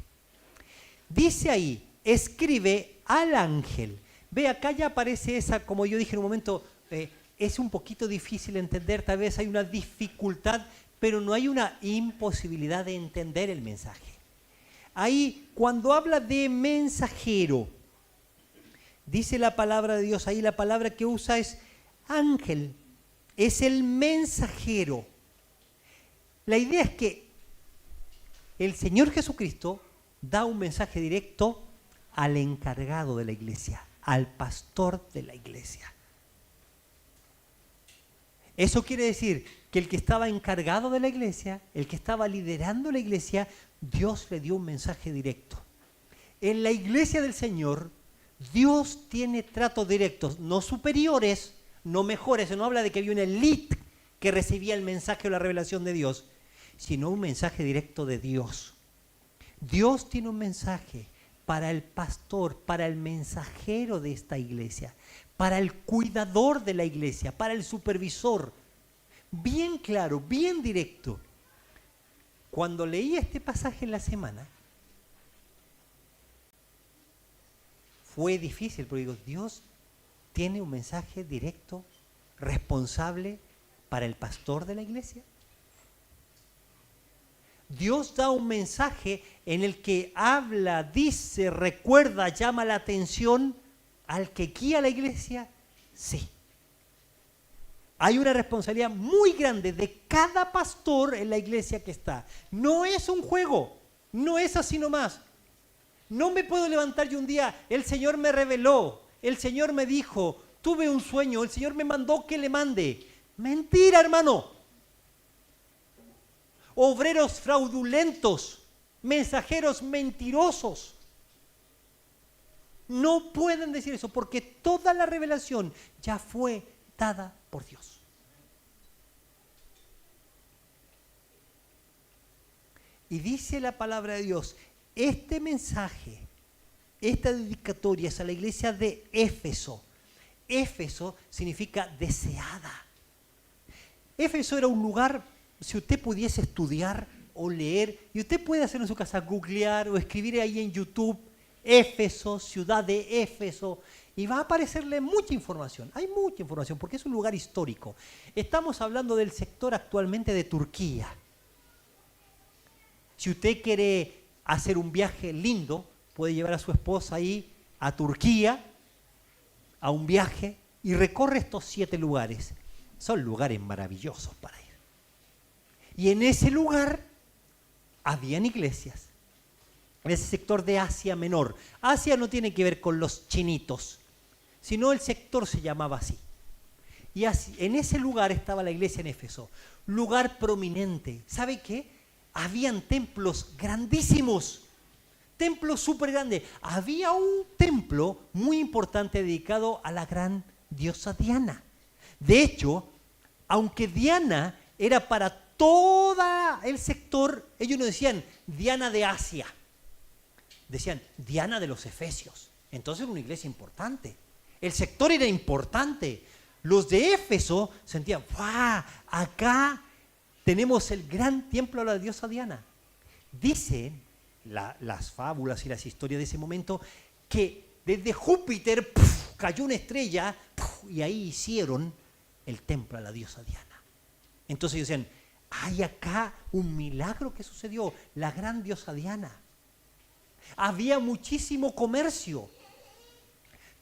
Dice ahí, escribe al ángel. Ve, acá ya aparece esa, como yo dije en un momento, es un poquito difícil entender, tal vez hay una dificultad, pero no hay una imposibilidad de entender el mensaje. Ahí, cuando habla de mensajero, dice la palabra de Dios, ahí la palabra que usa es ángel, es el mensajero. La idea es que el Señor Jesucristo da un mensaje directo al encargado de la iglesia, al pastor de la iglesia. Eso quiere decir que el que estaba encargado de la iglesia, el que estaba liderando la iglesia, Dios le dio un mensaje directo. En la iglesia del Señor, Dios tiene tratos directos, no superiores, no mejores. No habla de que había una élite que recibía el mensaje o la revelación de Dios, sino un mensaje directo de Dios. Dios tiene un mensaje para el pastor, para el mensajero de esta iglesia, para el cuidador de la iglesia, para el supervisor. Bien claro, bien directo. Cuando leí este pasaje en la semana, fue difícil, porque digo, Dios tiene un mensaje directo, responsable para el pastor de la iglesia. Dios da un mensaje en el que habla, dice, recuerda, llama la atención al que guía la iglesia. Sí. Hay una responsabilidad muy grande de cada pastor en la iglesia que está. No es un juego, no es así nomás. No me puedo levantar yo un día, el Señor me reveló, el Señor me dijo, tuve un sueño, el Señor me mandó que le mande. Mentira, hermano. Obreros fraudulentos, mensajeros mentirosos. No pueden decir eso porque toda la revelación ya fue dada por Dios. Y dice la palabra de Dios, este mensaje, esta dedicatoria es a la iglesia de Éfeso. Éfeso significa deseada. Éfeso era un lugar, si usted pudiese estudiar o leer, y usted puede hacer en su casa, googlear o escribir ahí en YouTube, Éfeso, ciudad de Éfeso, y va a aparecerle mucha información. Hay mucha información porque es un lugar histórico. Estamos hablando del sector actualmente de Turquía. Si usted quiere hacer un viaje lindo, puede llevar a su esposa ahí a Turquía, a un viaje, y recorre estos 7 lugares. Son lugares maravillosos para ir. Y en ese lugar habían iglesias en ese sector de Asia Menor. Asia no tiene que ver con los chinitos, sino el sector se llamaba así. Y así, en ese lugar estaba la iglesia en Éfeso, lugar prominente. ¿Sabe qué? Habían templos grandísimos, templos súper grandes. Había un templo muy importante dedicado a la gran diosa Diana. De hecho, aunque Diana era para todo el sector, ellos no decían Diana de Asia, decían Diana de los Efesios. Entonces era una iglesia importante. El sector era importante. Los de Éfeso sentían, ¡guau! Acá tenemos el gran templo a la diosa Diana. Dicen las fábulas y las historias de ese momento que desde Júpiter cayó una estrella y ahí hicieron el templo a la diosa Diana. Entonces ellos decían, hay acá un milagro que sucedió, la gran diosa Diana. Había muchísimo comercio.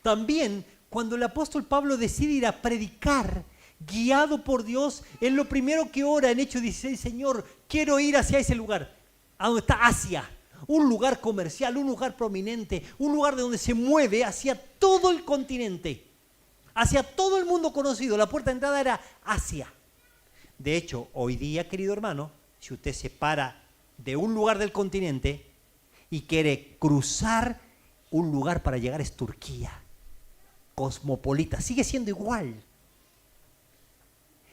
También, cuando el apóstol Pablo decide ir a predicar, guiado por Dios, es lo primero que ora en Hechos 16, Señor, quiero ir hacia ese lugar, a donde está Asia, un lugar comercial, un lugar prominente, un lugar de donde se mueve hacia todo el continente, hacia todo el mundo conocido. La puerta de entrada era Asia. De hecho, hoy día, querido hermano, si usted se para de un lugar del continente y quiere cruzar un lugar para llegar, es Turquía. Cosmopolita, sigue siendo igual.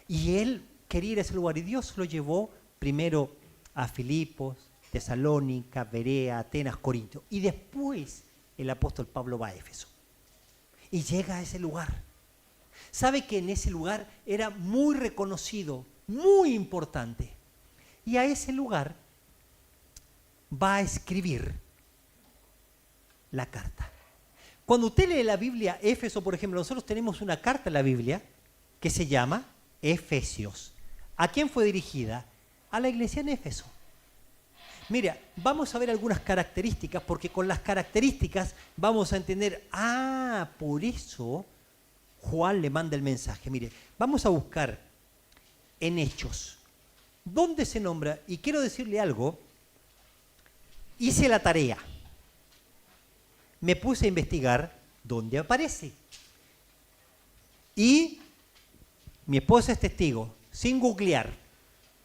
Y él quería ir a ese lugar y Dios lo llevó primero a Filipos, Tesalónica, Berea, Atenas, Corinto. Y después el apóstol Pablo va a Éfeso y llega a ese lugar. Sabe que en ese lugar era muy reconocido, muy importante. Y a ese lugar va a escribir la carta. Cuando usted lee la Biblia, Éfeso, por ejemplo, nosotros tenemos una carta en la Biblia que se llama Efesios. ¿A quién fue dirigida? A la iglesia en Éfeso. Mira, vamos a ver algunas características, porque con las características vamos a entender, por eso Juan le manda el mensaje. Mire, vamos a buscar en Hechos, ¿dónde se nombra? Y quiero decirle algo, hice la tarea. Me puse a investigar dónde aparece. Y mi esposa es testigo, sin googlear.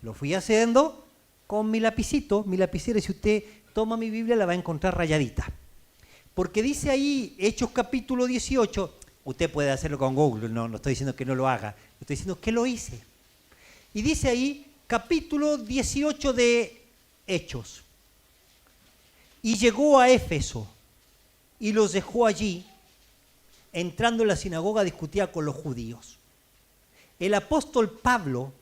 Lo fui haciendo con mi lapicito, mi lapicera. Si usted toma mi Biblia la va a encontrar rayadita. Porque dice ahí, Hechos capítulo 18, usted puede hacerlo con Google, no estoy diciendo que no lo haga, estoy diciendo que lo hice. Y dice ahí, capítulo 18 de Hechos. Y llegó a Éfeso y los dejó allí, entrando en la sinagoga discutía con los judíos. El apóstol Pablo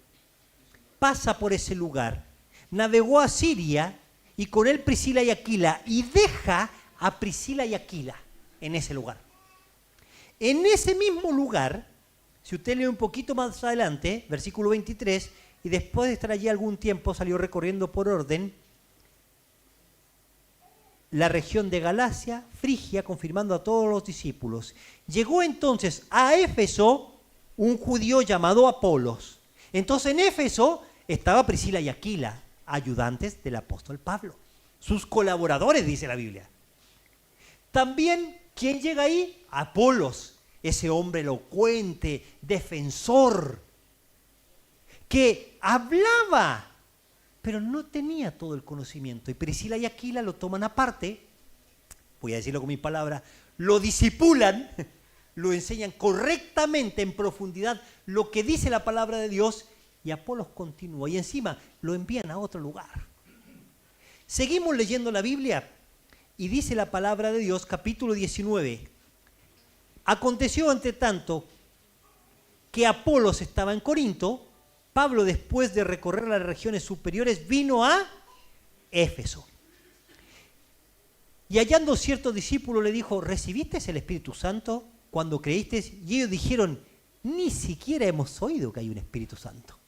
pasa por ese lugar, navegó a Siria y con él Priscila y Aquila, y deja a Priscila y Aquila en ese lugar. En ese mismo lugar, si usted lee un poquito más adelante, versículo 23, y después de estar allí algún tiempo salió recorriendo por orden la región de Galacia, Frigia, confirmando a todos los discípulos. Llegó entonces a Éfeso un judío llamado Apolos. Entonces en Éfeso estaba Priscila y Aquila, ayudantes del apóstol Pablo, sus colaboradores, dice la Biblia. También, ¿quién llega ahí? Apolos, ese hombre elocuente, defensor, que hablaba, pero no tenía todo el conocimiento. Y Priscila y Aquila lo toman aparte, voy a decirlo con mis palabras, lo disipulan, lo enseñan correctamente, en profundidad, lo que dice la palabra de Dios, y Apolos continúa, y encima lo envían a otro lugar. Seguimos leyendo la Biblia, y dice la palabra de Dios, capítulo 19. Aconteció, entre tanto, que Apolos estaba en Corinto. Pablo, después de recorrer las regiones superiores, vino a Éfeso. Y hallando cierto discípulo le dijo, ¿recibiste el Espíritu Santo cuando creíste? Y ellos dijeron, ni siquiera hemos oído que hay un Espíritu Santo.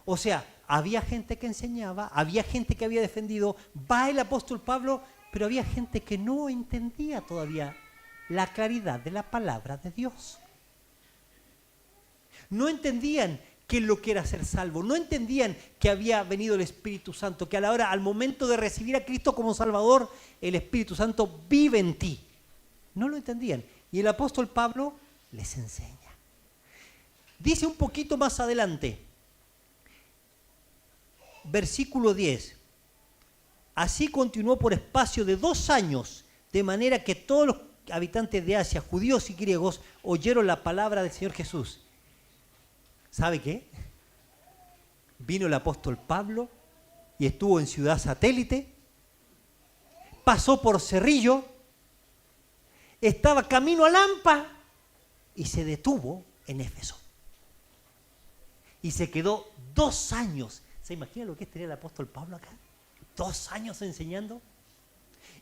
O sea, había gente que enseñaba, había gente que había defendido, va el apóstol Pablo, pero había gente que no entendía todavía la claridad de la palabra de Dios. No entendían qué es lo que era ser salvo. No entendían que había venido el Espíritu Santo, que a la hora, al momento de recibir a Cristo como Salvador, el Espíritu Santo vive en ti. No lo entendían. Y el apóstol Pablo les enseña. Dice un poquito más adelante, versículo 10. Así continuó por espacio de 2 años, de manera que todos los habitantes de Asia, judíos y griegos, oyeron la palabra del Señor Jesús. ¿Sabe qué? Vino el apóstol Pablo y estuvo en Ciudad Satélite, pasó por Cerrillo, estaba camino a Lampa y se detuvo en Éfeso. Y se quedó 2 años. ¿Se imagina lo que es tener el apóstol Pablo acá? 2 años enseñando.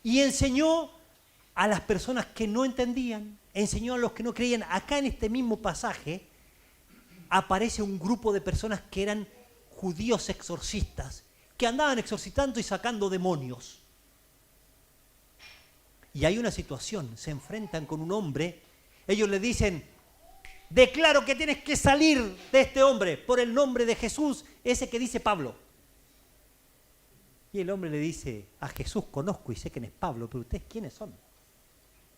Y enseñó a las personas que no entendían, enseñó a los que no creían. Acá en este mismo pasaje aparece un grupo de personas que eran judíos exorcistas, que andaban exorcitando y sacando demonios. Y hay una situación, se enfrentan con un hombre, ellos le dicen, declaro que tienes que salir de este hombre por el nombre de Jesús, ese que dice Pablo. Y el hombre le dice, a Jesús conozco y sé quién es Pablo, pero ustedes quiénes son.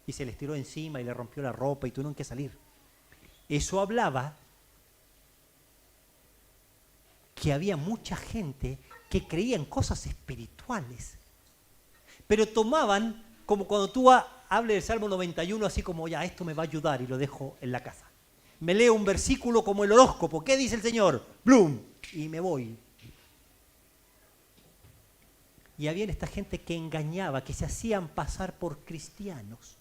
Y se les tiró encima y le rompió la ropa y tuvieron que salir. Eso hablaba que había mucha gente que creía en cosas espirituales, pero tomaban, como cuando tú hables del Salmo 91, así como ya, esto me va a ayudar y lo dejo en la casa. Me leo un versículo como el horóscopo, ¿qué dice el Señor? ¡Blum! Y me voy. Y había esta gente que engañaba, que se hacían pasar por cristianos.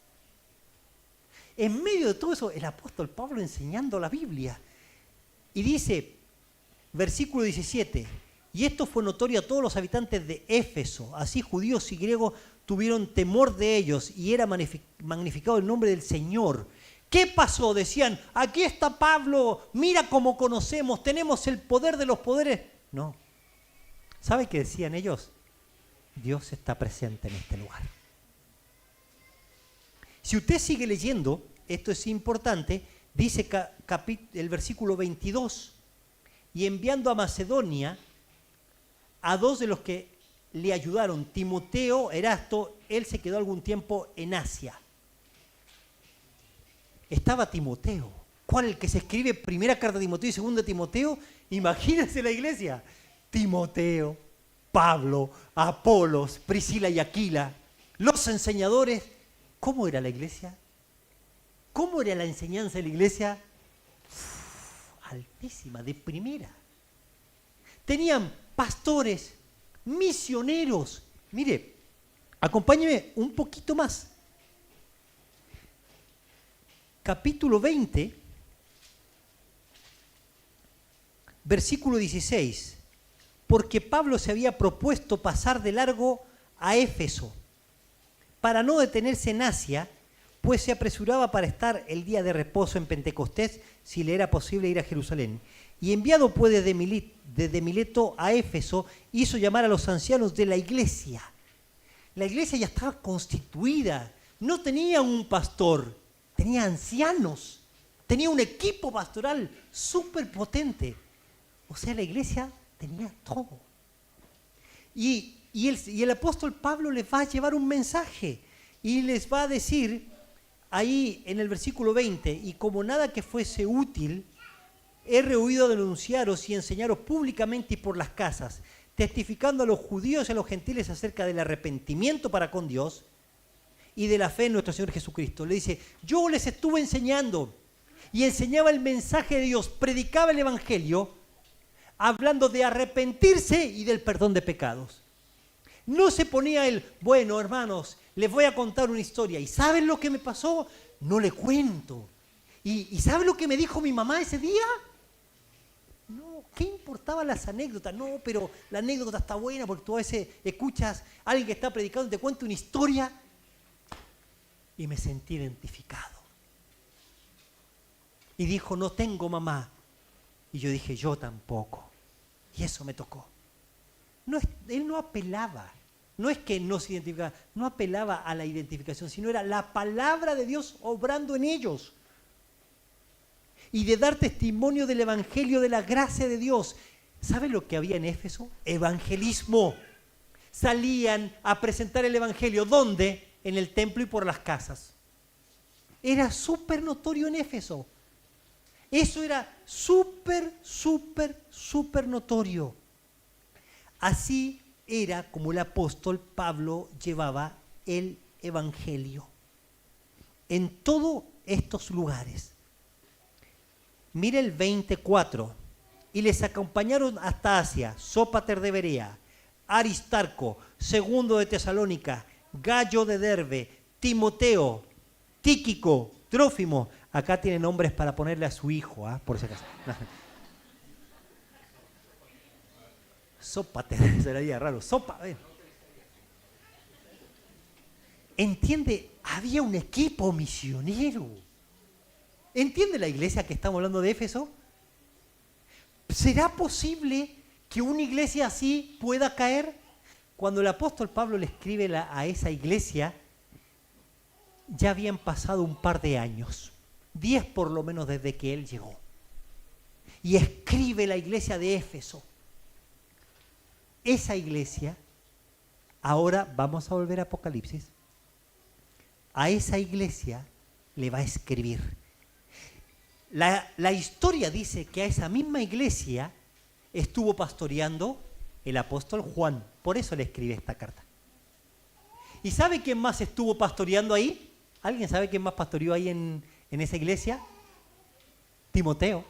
En medio de todo eso, el apóstol Pablo enseñando la Biblia. Y dice, versículo 17, y esto fue notorio a todos los habitantes de Éfeso, así judíos y griegos tuvieron temor de ellos y era magnificado el nombre del Señor. ¿Qué pasó? Decían, aquí está Pablo, mira cómo conocemos, tenemos el poder de los poderes. No. ¿Sabe qué decían ellos? Dios está presente en este lugar. Si usted sigue leyendo, esto es importante, dice el versículo 22, y enviando a Macedonia a 2 de los que le ayudaron, Timoteo, Erasto, él se quedó algún tiempo en Asia. Estaba Timoteo. ¿Cuál? El que se escribe primera carta de Timoteo y segunda de Timoteo. Imagínense la iglesia. Timoteo, Pablo, Apolos, Priscila y Aquila, los enseñadores. ¿Cómo era la iglesia? ¿Cómo era la enseñanza de la iglesia? Altísima, de primera. Tenían pastores, misioneros. Mire, acompáñeme un poquito más. Capítulo 20, versículo 16. Porque Pablo se había propuesto pasar de largo a Éfeso para no detenerse en Asia, pues se apresuraba para estar el día de reposo en Pentecostés, si le era posible ir a Jerusalén. Y enviado pues desde Mileto a Éfeso, hizo llamar a los ancianos de la iglesia. La iglesia ya estaba constituida, no tenía un pastor, tenía ancianos, tenía un equipo pastoral súper potente. O sea, la iglesia tenía todo. Y el apóstol Pablo les va a llevar un mensaje y les va a decir ahí en el versículo 20, y como nada que fuese útil, he rehuido denunciaros y enseñaros públicamente y por las casas, testificando a los judíos y a los gentiles acerca del arrepentimiento para con Dios y de la fe en nuestro Señor Jesucristo. Le dice, yo les estuve enseñando y enseñaba el mensaje de Dios, predicaba el evangelio, hablando de arrepentirse y del perdón de pecados. No se ponía el, bueno, hermanos, les voy a contar una historia. ¿Y saben lo que me pasó? No le cuento. ¿Y saben lo que me dijo mi mamá ese día? No, ¿qué importaban las anécdotas? No, pero la anécdota está buena porque tú a veces escuchas a alguien que está predicando y te cuenta una historia y me sentí identificado. Y dijo, no tengo mamá. Y yo dije, yo tampoco. Y eso me tocó. No, él no apelaba, no es que no se identificaba, no apelaba a la identificación, sino era la palabra de Dios obrando en ellos. y de dar testimonio del Evangelio de la gracia de Dios. ¿Sabe lo que había en Éfeso? Evangelismo. Salían a presentar el Evangelio. ¿Dónde? En el templo y por las casas. Era súper notorio en Éfeso. Eso era súper notorio. Así era como el apóstol Pablo llevaba el Evangelio. En todos estos lugares. Mire el 24. Y les acompañaron hasta Asia, Sópater de Berea, Aristarco, Segundo de Tesalónica, Gallo de Derbe, Timoteo, Tíquico, Trófimo. Acá tiene nombres para ponerle a su hijo, por si acaso. Sópater, sería raro. ¿Entiende? Había un equipo misionero. ¿Entiende la iglesia que estamos hablando de Éfeso? ¿Será posible que una iglesia así pueda caer? Cuando el apóstol Pablo le escribe a esa iglesia, ya habían pasado un par de años, 10 por lo menos desde que él llegó. Y escribe la iglesia de Éfeso. Esa iglesia, ahora vamos a volver a Apocalipsis, a esa iglesia le va a escribir. La historia dice que a esa misma iglesia estuvo pastoreando el apóstol Juan. Por eso le escribe esta carta. ¿Y sabe quién más estuvo pastoreando ahí? ¿Alguien sabe quién más pastoreó ahí en esa iglesia? Timoteo.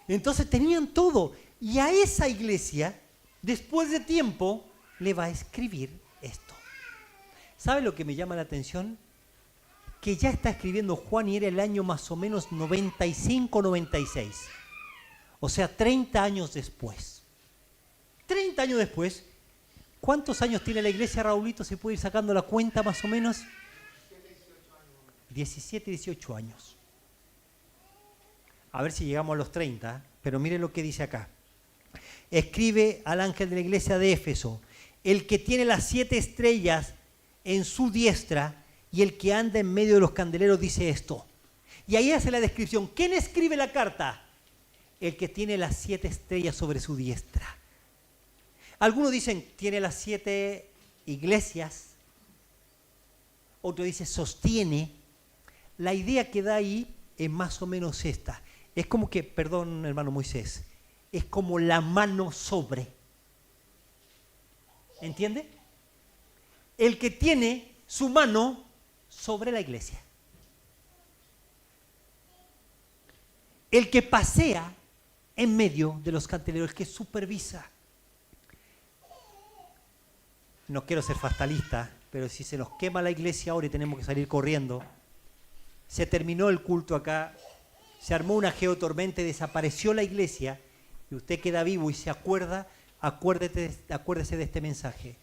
Entonces tenían todo. Y a esa iglesia, después de tiempo, le va a escribir esto. ¿Sabe lo que me llama la atención? Que ya está escribiendo Juan y era el año más o menos 95-96. O sea, 30 años después. 30 años después. ¿Cuántos años tiene la iglesia, Raulito? ¿Se puede ir sacando la cuenta más o menos? 17, 18 años. A ver si llegamos a los 30, pero mire lo que dice acá. Escribe al ángel de la iglesia de Éfeso, el que tiene las 7 estrellas en su diestra y el que anda en medio de los candeleros dice esto. Y ahí hace la descripción. ¿Quién escribe la carta? El que tiene las 7 estrellas sobre su diestra. Algunos dicen, tiene las 7 iglesias. Otro dice, sostiene. La idea que da ahí es más o menos esta. Es como que, perdón hermano Moisés, es como la mano sobre. ¿Entiende? El que tiene su mano sobre la iglesia. El que pasea en medio de los candeleros, el que supervisa. No quiero ser fatalista, pero si se nos quema la iglesia ahora y tenemos que salir corriendo, se terminó el culto acá, se armó una geotormenta y desapareció la iglesia, y usted queda vivo y se acuerda, acuérdese de este mensaje.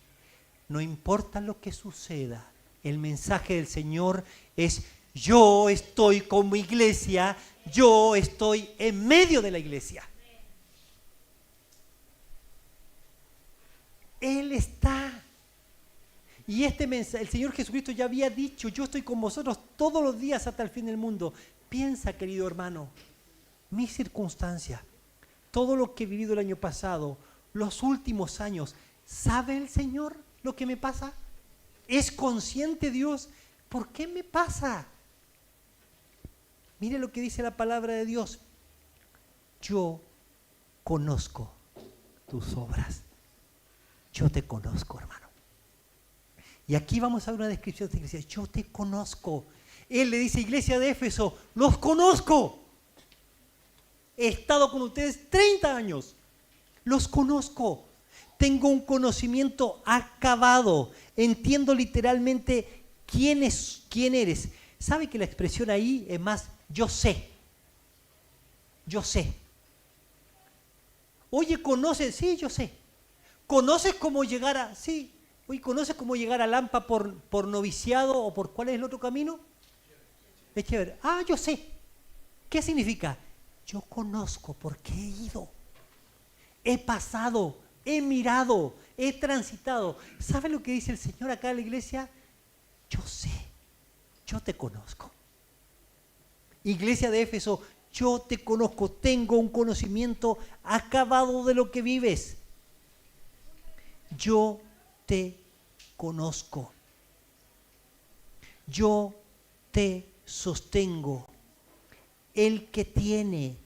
No importa lo que suceda, el mensaje del Señor es: yo estoy como iglesia, yo estoy en medio de la iglesia. Él está. Y este mensaje, el Señor Jesucristo ya había dicho: yo estoy con vosotros todos los días hasta el fin del mundo. Piensa, querido hermano, mi circunstancia, todo lo que he vivido el año pasado, los últimos años, ¿sabe el Señor lo que me pasa? ¿Es consciente Dios? ¿Por qué me pasa? Mire lo que dice la palabra de Dios. Yo conozco tus obras. Yo te conozco, hermano. Y aquí vamos a ver una descripción de esta iglesia. Yo te conozco. Él le dice, iglesia de Éfeso, los conozco. He estado con ustedes 30 años. Los conozco. Tengo un conocimiento acabado. Entiendo literalmente quién eres. ¿Sabe que la expresión ahí es más, yo sé? Yo sé. Oye, ¿conoces? Sí, yo sé. ¿Conoces cómo llegar a...? Sí. Oye, ¿conoces cómo llegar a Lampa por noviciado o por cuál es el otro camino? Es chévere. Ah, yo sé. ¿Qué significa? Yo conozco porque he ido. He pasado, he mirado, he transitado. ¿Sabe lo que dice el Señor acá en la iglesia? Yo sé. Yo te conozco. Iglesia de Éfeso, Yo te conozco, tengo un conocimiento acabado de lo que vives. Yo te conozco. Yo te sostengo. El que tiene,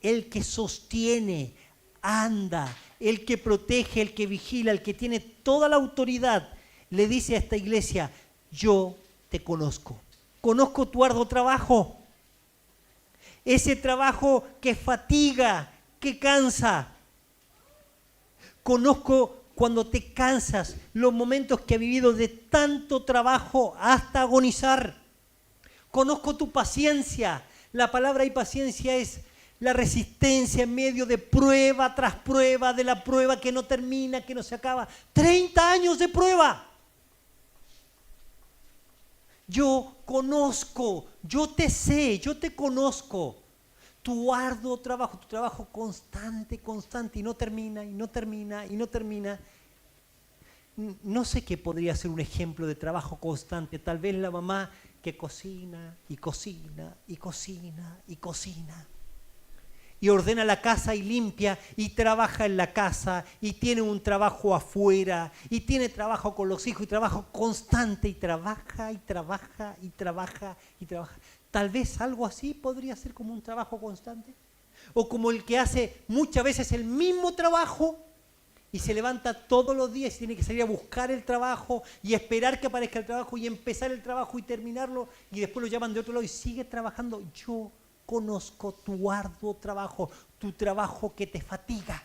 el que sostiene, anda, el que protege, el que vigila, el que tiene toda la autoridad, le dice a esta iglesia, yo te conozco. Conozco tu arduo trabajo. Ese trabajo que fatiga, que cansa. Conozco cuando te cansas, los momentos que has vivido de tanto trabajo hasta agonizar. Conozco tu paciencia. La palabra y paciencia es la resistencia en medio de prueba tras prueba, de la prueba que no termina, que no se acaba. 30 años de prueba. Yo conozco, yo te sé, yo te conozco. Tu arduo trabajo, tu trabajo constante, constante, y no termina, y no termina, y no termina. No sé qué podría ser un ejemplo de trabajo constante. Tal vez la mamá que cocina, y cocina, y cocina, y cocina. Y ordena la casa y limpia, y trabaja en la casa, y tiene un trabajo afuera, y tiene trabajo con los hijos, y trabajo constante, y trabaja, y trabaja, y trabaja, y trabaja. Tal vez algo así podría ser como un trabajo constante. O como el que hace muchas veces el mismo trabajo, y se levanta todos los días y tiene que salir a buscar el trabajo, y esperar que aparezca el trabajo, y empezar el trabajo, y terminarlo, y después lo llaman de otro lado, y sigue trabajando. Yo conozco tu arduo trabajo, tu trabajo que te fatiga.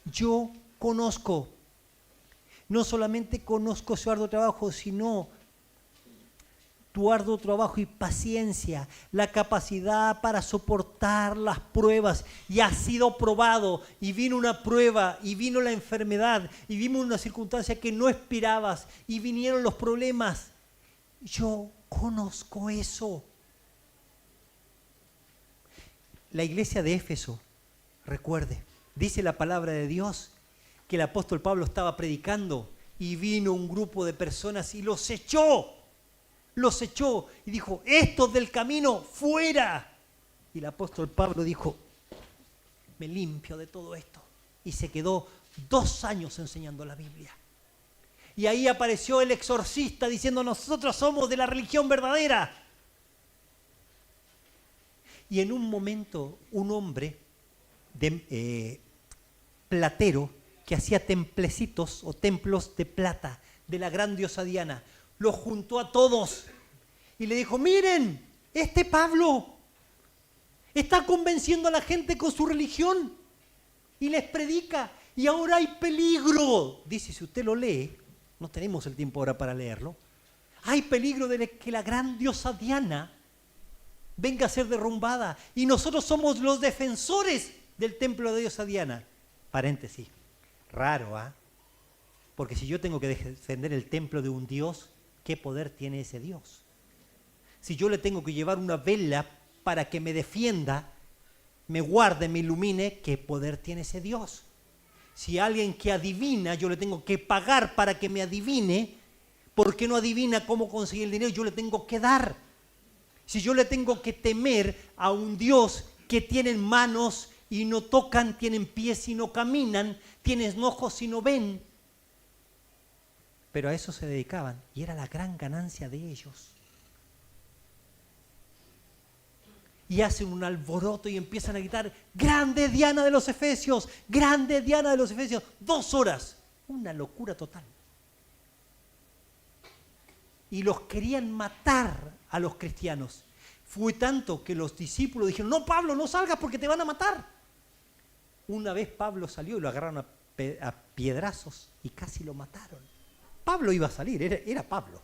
Yo conozco, no solamente conozco su arduo trabajo, sino tu arduo trabajo y paciencia, la capacidad para soportar las pruebas. Y ha sido probado, y vino una prueba, y vino la enfermedad, y vino una circunstancia que no esperabas, y vinieron los problemas. Yo conozco eso. La iglesia de Éfeso, recuerde, dice la palabra de Dios que el apóstol Pablo estaba predicando y vino un grupo de personas y los echó y dijo, estos del camino, fuera. Y el apóstol Pablo dijo, me limpio de todo esto. Y se quedó 2 años enseñando la Biblia. Y ahí apareció el exorcista diciendo, nosotros somos de la religión verdadera. Y en un momento, un hombre platero que hacía templecitos o templos de plata de la gran diosa Diana, los juntó a todos y le dijo, miren, este Pablo está convenciendo a la gente con su religión y les predica, y ahora hay peligro. Dice, si usted lo lee, no tenemos el tiempo ahora para leerlo, hay peligro de que la gran diosa Diana venga a ser derrumbada, y nosotros somos los defensores del templo de diosa Diana. Paréntesis, raro, ¿ah? Porque si yo tengo que defender el templo de un dios, ¿qué poder tiene ese dios? Si yo le tengo que llevar una vela para que me defienda, me guarde, me ilumine, ¿qué poder tiene ese dios? Si alguien que adivina, yo le tengo que pagar para que me adivine, ¿por qué no adivina cómo conseguir el dinero? Yo le tengo que dar. Si yo le tengo que temer a un Dios que tienen manos y no tocan, tienen pies y no caminan, tienen ojos y no ven. Pero a eso se dedicaban y era la gran ganancia de ellos. Y hacen un alboroto y empiezan a gritar, grande Diana de los Efesios, grande Diana de los Efesios. 2 horas, una locura total. Y los querían matar a los cristianos. Fue tanto que los discípulos dijeron, no, Pablo, no salgas porque te van a matar. Una vez Pablo salió y lo agarraron a piedrazos y casi lo mataron. Pablo iba a salir, era Pablo.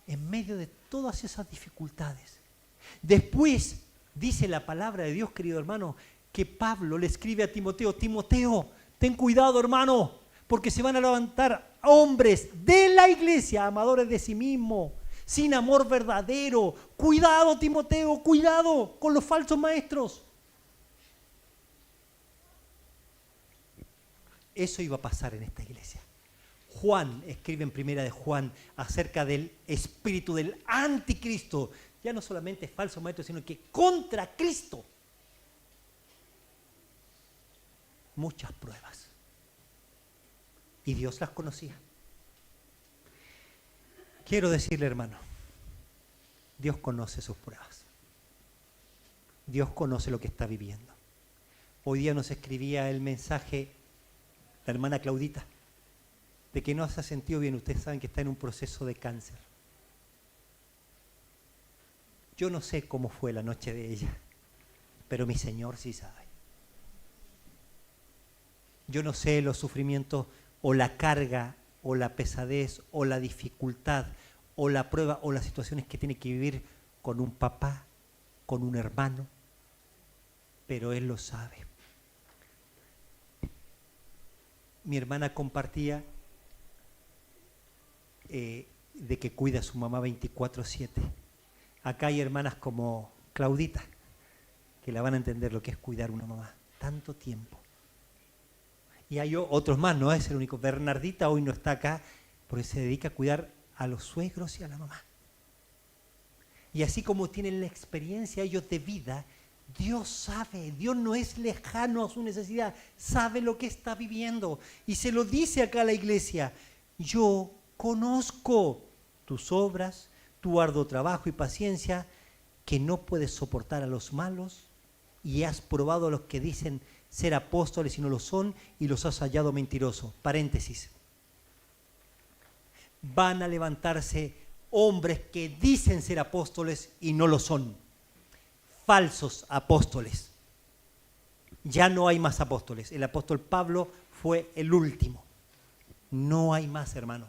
En medio de todas esas dificultades. Después, dice la palabra de Dios, querido hermano, que Pablo le escribe a Timoteo, Timoteo, ten cuidado, hermano, porque se van a levantar hombres de la iglesia, amadores de sí mismo, sin amor verdadero. Cuidado, Timoteo, cuidado con los falsos maestros. Eso iba a pasar en esta iglesia. Juan escribe en Primera de Juan acerca del espíritu del anticristo. ya no solamente falso maestro, sino que contra Cristo. Muchas pruebas. Y Dios las conocía. Quiero decirle, hermano, Dios conoce sus pruebas. Dios conoce lo que está viviendo. Hoy día nos escribía el mensaje la hermana Claudita, de que no se ha sentido bien. Ustedes saben que está en un proceso de cáncer. Yo no sé cómo fue la noche de ella, pero mi Señor sí sabe. Yo no sé los sufrimientos o la carga o la pesadez o la dificultad o la prueba o las situaciones que tiene que vivir con un papá, con un hermano, pero Él lo sabe. Mi hermana compartía de que cuida a su mamá 24/7. Acá hay hermanas como Claudita, que la van a entender lo que es cuidar a una mamá tanto tiempo. Y hay otros más, no es el único. Bernardita hoy no está acá porque se dedica a cuidar a los suegros y a la mamá. Y así como tienen la experiencia ellos de vida, Dios sabe, Dios no es lejano a su necesidad, sabe lo que está viviendo. Y se lo dice acá a la iglesia: yo conozco tus obras, tu arduo trabajo y paciencia, que no puedes soportar a los malos, y has probado a los que dicen ser apóstoles y no lo son, y los has hallado mentirosos. Paréntesis. Van a levantarse hombres que dicen ser apóstoles y no lo son. Falsos apóstoles. Ya no hay más apóstoles. El apóstol Pablo fue el último. No hay más, hermano.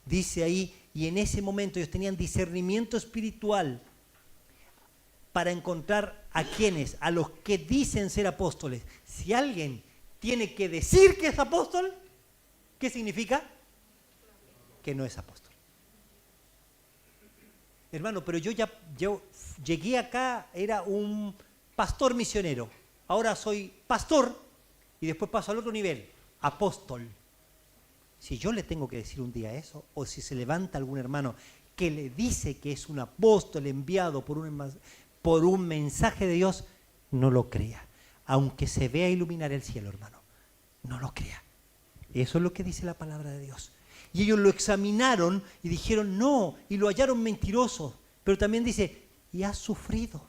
Dice ahí, y en ese momento ellos tenían discernimiento espiritual para encontrar a quienes, a los que dicen ser apóstoles. Si alguien tiene que decir que es apóstol, ¿qué significa? Que no es apóstol. Hermano, pero yo llegué acá, era un pastor misionero. Ahora soy pastor y después paso al otro nivel, apóstol. Si yo le tengo que decir un día eso, o si se levanta algún hermano que le dice que es un apóstol enviado por un mensaje de Dios, no lo crea. Aunque se vea iluminar el cielo, hermano, no lo crea. Eso es lo que dice la palabra de Dios. Y ellos lo examinaron y dijeron no, y lo hallaron mentiroso. Pero también dice, y has sufrido.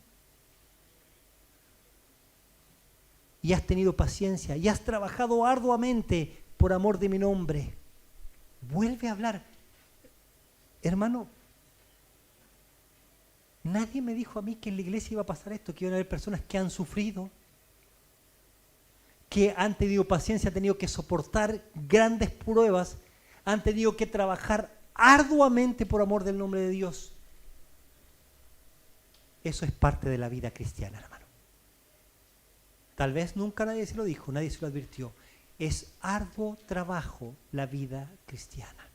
Y has tenido paciencia, y has trabajado arduamente por amor de mi nombre. Vuelve a hablar. Hermano, nadie me dijo a mí que en la iglesia iba a pasar esto, que iban a haber personas que han sufrido, que han tenido paciencia, han tenido que soportar grandes pruebas, han tenido que trabajar arduamente por amor del nombre de Dios. Eso es parte de la vida cristiana, hermano. Tal vez nunca nadie se lo dijo, nadie se lo advirtió. Es arduo trabajo la vida cristiana.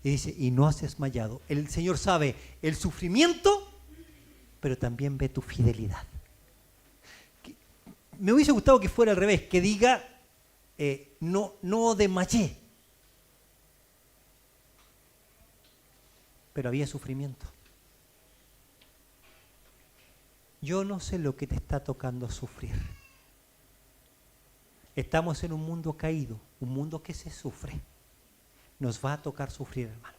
Y dice, y no has desmayado. El Señor sabe el sufrimiento, pero también ve tu fidelidad. Me hubiese gustado que fuera al revés, que diga, no desmayé. Pero había sufrimiento. Yo no sé lo que te está tocando sufrir. Estamos en un mundo caído, un mundo que se sufre. Nos va a tocar sufrir, hermano.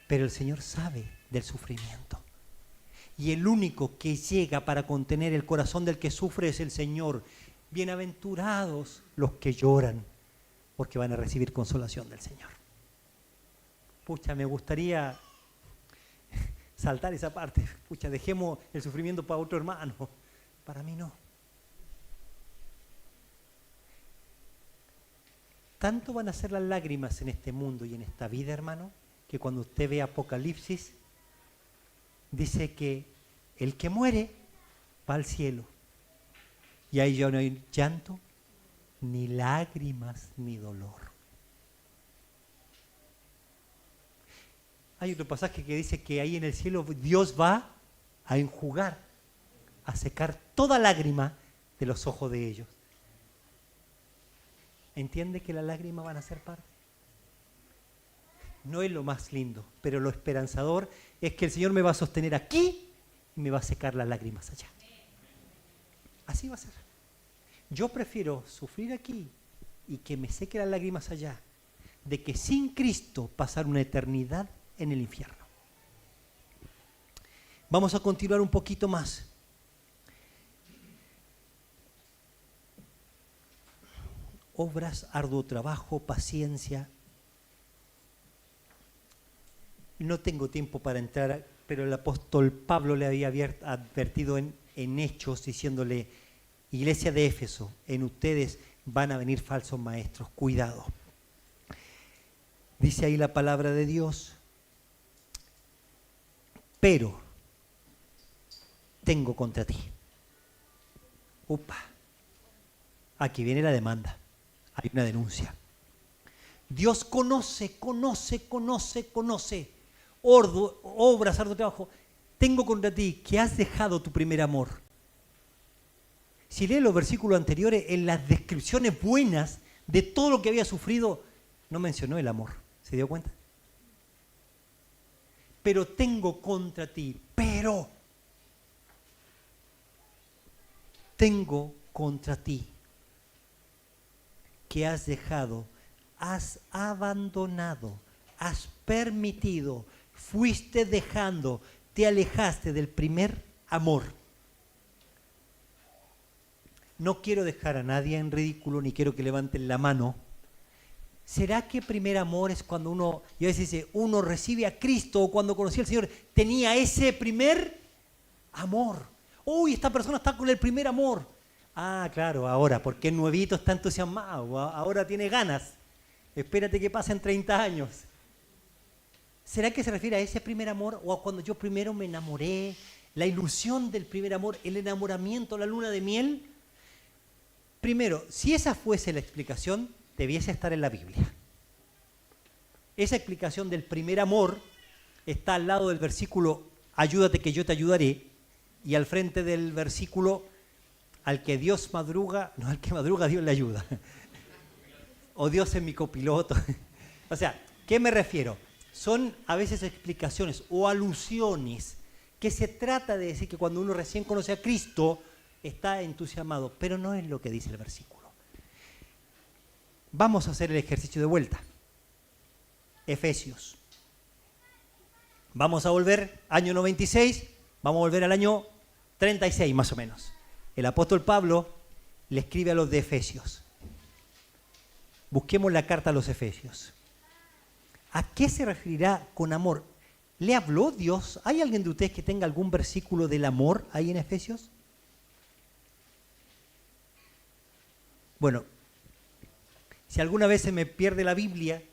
Pero el Señor sabe del sufrimiento. Y el único que llega para contener el corazón del que sufre es el Señor. Bienaventurados los que lloran, porque van a recibir consolación del Señor. Pucha, me gustaría saltar esa parte. Pucha, dejemos el sufrimiento para otro hermano. Para mí no. Tanto van a ser las lágrimas en este mundo y en esta vida, hermano, que cuando usted ve Apocalipsis, dice que el que muere va al cielo. Y ahí ya no hay llanto, ni lágrimas, ni dolor. Hay otro pasaje que dice que ahí en el cielo Dios va a enjugar, a secar toda lágrima de los ojos de ellos. ¿Entiende que las lágrimas van a ser parte? no es lo más lindo, pero lo esperanzador es que el Señor me va a sostener aquí y me va a secar las lágrimas allá. Así va a ser. Yo prefiero sufrir aquí y que me seque las lágrimas allá, de que sin Cristo pasar una eternidad en el infierno. Vamos a continuar un poquito más. Obras, arduo trabajo, paciencia. No tengo tiempo para entrar, pero el apóstol Pablo le había advertido en Hechos, diciéndole: Iglesia de Éfeso, en ustedes van a venir falsos maestros, cuidado. Dice ahí la palabra de Dios: pero tengo contra ti. Upa, aquí viene la demanda, hay una denuncia. Dios conoce obras, arduo trabajo. Tengo contra ti que has dejado tu primer amor. Si lee los versículos anteriores, en las descripciones buenas de todo lo que había sufrido, no mencionó el amor. ¿Se dio cuenta? Pero tengo contra ti, tengo contra ti que has dejado, has abandonado, has permitido, fuiste dejando, te alejaste del primer amor. No quiero dejar a nadie en ridículo, ni quiero que levanten la mano. ¿Será que primer amor es cuando uno, y a veces dice, uno recibe a Cristo, o cuando conocí al Señor, tenía ese primer amor? Uy, esta persona está con el primer amor. Ah, claro, ahora, porque el nuevito está entusiasmado, ahora tiene ganas. Espérate que pasen 30 años. ¿Será que se refiere a ese primer amor o a cuando yo primero me enamoré? La ilusión del primer amor, el enamoramiento, la luna de miel. Primero, si esa fuese la explicación, debiese estar en la Biblia. Esa explicación del primer amor está al lado del versículo ayúdate que yo te ayudaré, y al frente del versículo al que Dios madruga, no, al que madruga Dios le ayuda. O Dios es mi copiloto. O sea, ¿qué me refiero? Son a veces explicaciones o alusiones que se trata de decir que cuando uno recién conoce a Cristo está entusiasmado, pero no es lo que dice el versículo. Vamos a hacer el ejercicio de vuelta. Efesios. Vamos a volver año 96, vamos a volver al año 36 más o menos. El apóstol Pablo le escribe a los de Efesios. Busquemos la carta a los Efesios. ¿A qué se referirá con amor? ¿Le habló Dios? ¿Hay alguien de ustedes que tenga algún versículo del amor ahí en Efesios? Bueno, si alguna vez se me pierde la Biblia,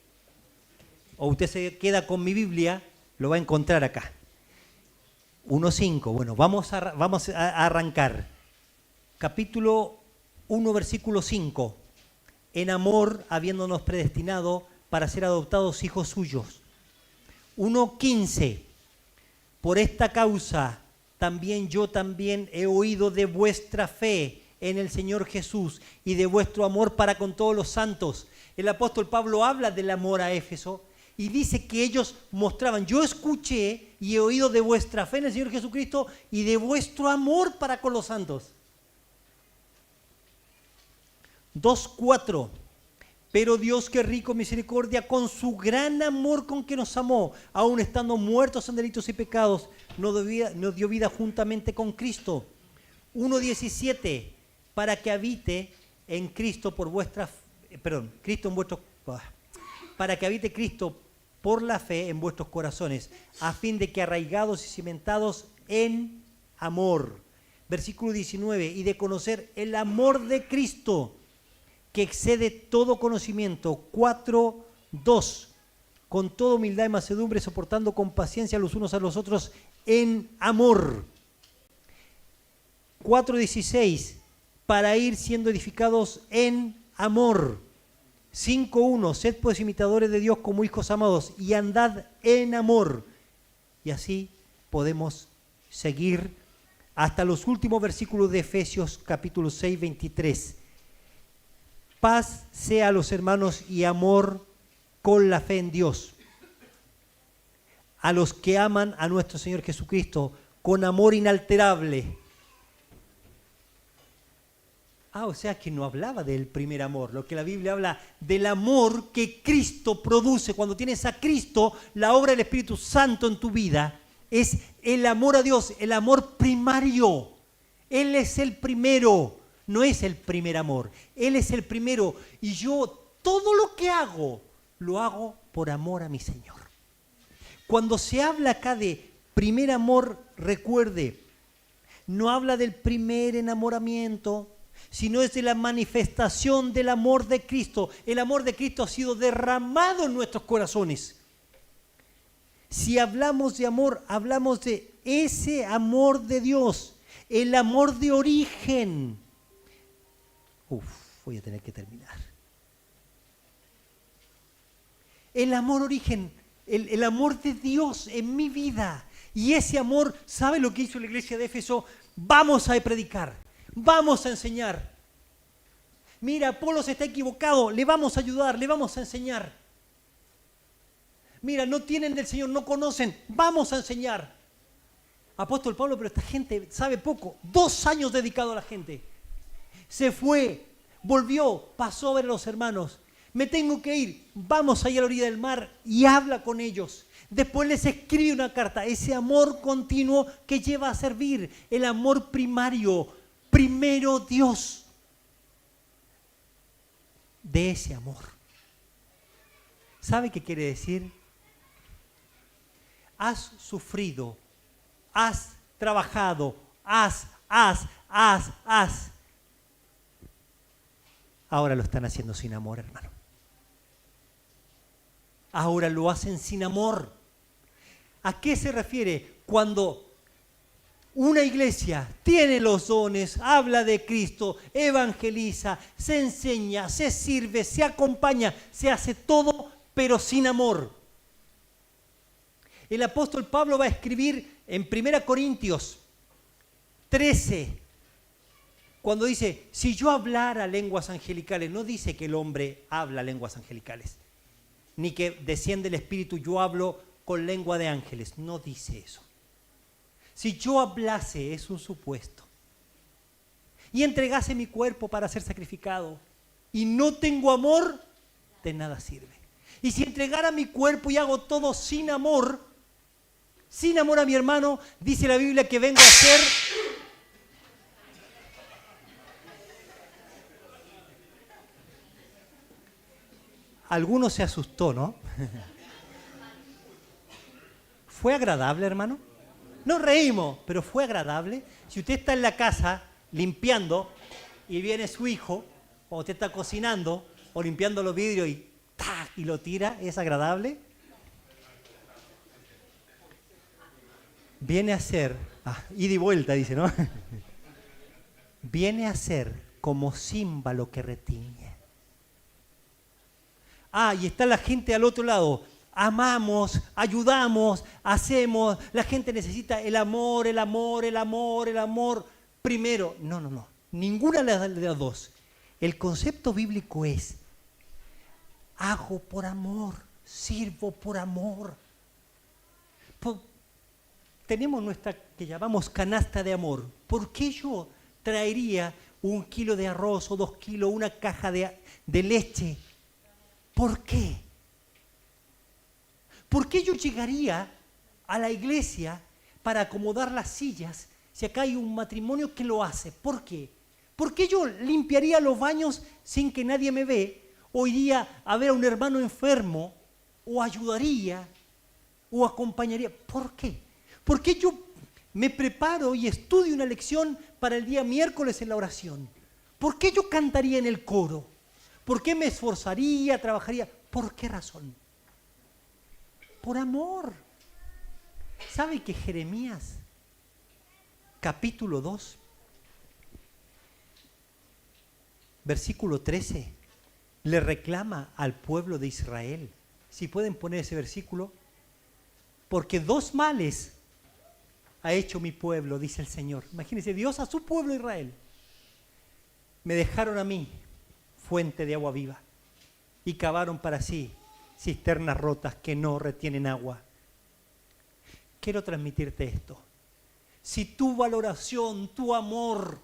o usted se queda con mi Biblia, lo va a encontrar acá. 1.5. Bueno, vamos a arrancar. Capítulo 1, versículo 5. En amor, habiéndonos predestinado para ser adoptados hijos suyos. 1.15. Por esta causa yo también he oído de vuestra fe en el Señor Jesús y de vuestro amor para con todos los santos. El apóstol Pablo habla del amor a Éfeso y dice que ellos mostraban, yo escuché y he oído de vuestra fe en el Señor Jesucristo y de vuestro amor para con los santos. 2.4. Pero Dios, que rico en misericordia, con su gran amor con que nos amó, aun estando muertos en delitos y pecados, nos dio vida juntamente con Cristo. 1.17. Para que habite en Cristo para que habite Cristo por la fe en vuestros corazones, a fin de que arraigados y cimentados en amor. Versículo 19. Y de conocer el amor de Cristo, que excede todo conocimiento. 4.2. Con toda humildad y mansedumbre, soportando con paciencia los unos a los otros en amor. 4.16. Para ir siendo edificados en amor. 5.1. Sed pues imitadores de Dios como hijos amados y andad en amor. Y así podemos seguir hasta los últimos versículos de Efesios capítulo 6, 23. Paz sea a los hermanos y amor con la fe en Dios. a los que aman a nuestro Señor Jesucristo con amor inalterable. O sea que no hablaba del primer amor. Lo que la Biblia habla del amor que Cristo produce. Cuando tienes a Cristo, la obra del Espíritu Santo en tu vida es el amor a Dios, el amor primario. Él es el primero, no es el primer amor. Él es el primero. Y yo todo lo que hago, lo hago por amor a mi Señor. Cuando se habla acá de primer amor, recuerde, no habla del primer enamoramiento, sino es de la manifestación del amor de Cristo. El amor de Cristo ha sido derramado en nuestros corazones. Si hablamos de amor, hablamos de ese amor de Dios, el amor de origen. Voy a tener que terminar. El amor origen, el amor de Dios en mi vida. Y ese amor, ¿sabe lo que hizo la iglesia de Éfeso? Vamos a predicar. Vamos a enseñar. Mira, Apolos está equivocado, le vamos a ayudar, le vamos a enseñar. Mira, no tienen del Señor, no conocen, vamos a enseñar. Apóstol Pablo, pero esta gente sabe poco. 2 años dedicado a la gente. Se fue, volvió, pasó a ver a los hermanos. Me tengo que ir, vamos ahí a la orilla del mar y habla con ellos. Después les escribe una carta, ese amor continuo que lleva a servir, el amor primario. Primero Dios. De ese amor. ¿Sabe qué quiere decir? Has sufrido, has trabajado, has. Ahora lo están haciendo sin amor, hermano. Ahora lo hacen sin amor. ¿A qué se refiere? Cuando una iglesia tiene los dones, habla de Cristo, evangeliza, se enseña, se sirve, se acompaña, se hace todo, pero sin amor. El apóstol Pablo va a escribir en 1 Corintios 13, cuando dice, si yo hablara lenguas angelicales, no dice que el hombre habla lenguas angelicales, ni que desciende el Espíritu, yo hablo con lengua de ángeles, no dice eso. Si yo hablase, es un supuesto, y entregase mi cuerpo para ser sacrificado, y no tengo amor, de nada sirve. Y si entregara mi cuerpo y hago todo sin amor a mi hermano, dice la Biblia que vengo a ser... Alguno se asustó, ¿no? ¿Fue agradable, hermano? Nos reímos, pero fue agradable. Si usted está en la casa limpiando y viene su hijo, o usted está cocinando o limpiando los vidrios y lo tira, ¿es agradable? Viene a ser, ida y vuelta dice, ¿no? Viene a ser como címbalo que retiñe. Y está la gente al otro lado. Amamos, ayudamos, hacemos. La gente necesita el amor primero. No. Ninguna de las dos. El concepto bíblico es, hago por amor, sirvo por amor. Tenemos nuestra que llamamos canasta de amor. ¿Por qué yo traería 1 kilo de arroz o 2 kilos, una caja de leche? ¿Por qué? ¿Por qué yo llegaría a la iglesia para acomodar las sillas si acá hay un matrimonio que lo hace? ¿Por qué? ¿Por qué yo limpiaría los baños sin que nadie me ve? ¿O iría a ver a un hermano enfermo? ¿O ayudaría? ¿O acompañaría? ¿Por qué? ¿Por qué yo me preparo y estudio una lección para el día miércoles en la oración? ¿Por qué yo cantaría en el coro? ¿Por qué me esforzaría, trabajaría? ¿Por qué razón? Por amor. ¿Sabe que Jeremías, capítulo 2, versículo 13, le reclama al pueblo de Israel? Si pueden poner ese versículo. Porque 2 males ha hecho mi pueblo, dice el Señor. Imagínense, Dios a su pueblo Israel. Me dejaron a mí fuente de agua viva y cavaron para sí cisternas rotas que no retienen agua. quiero transmitirte esto. Si tu valoración, tu amor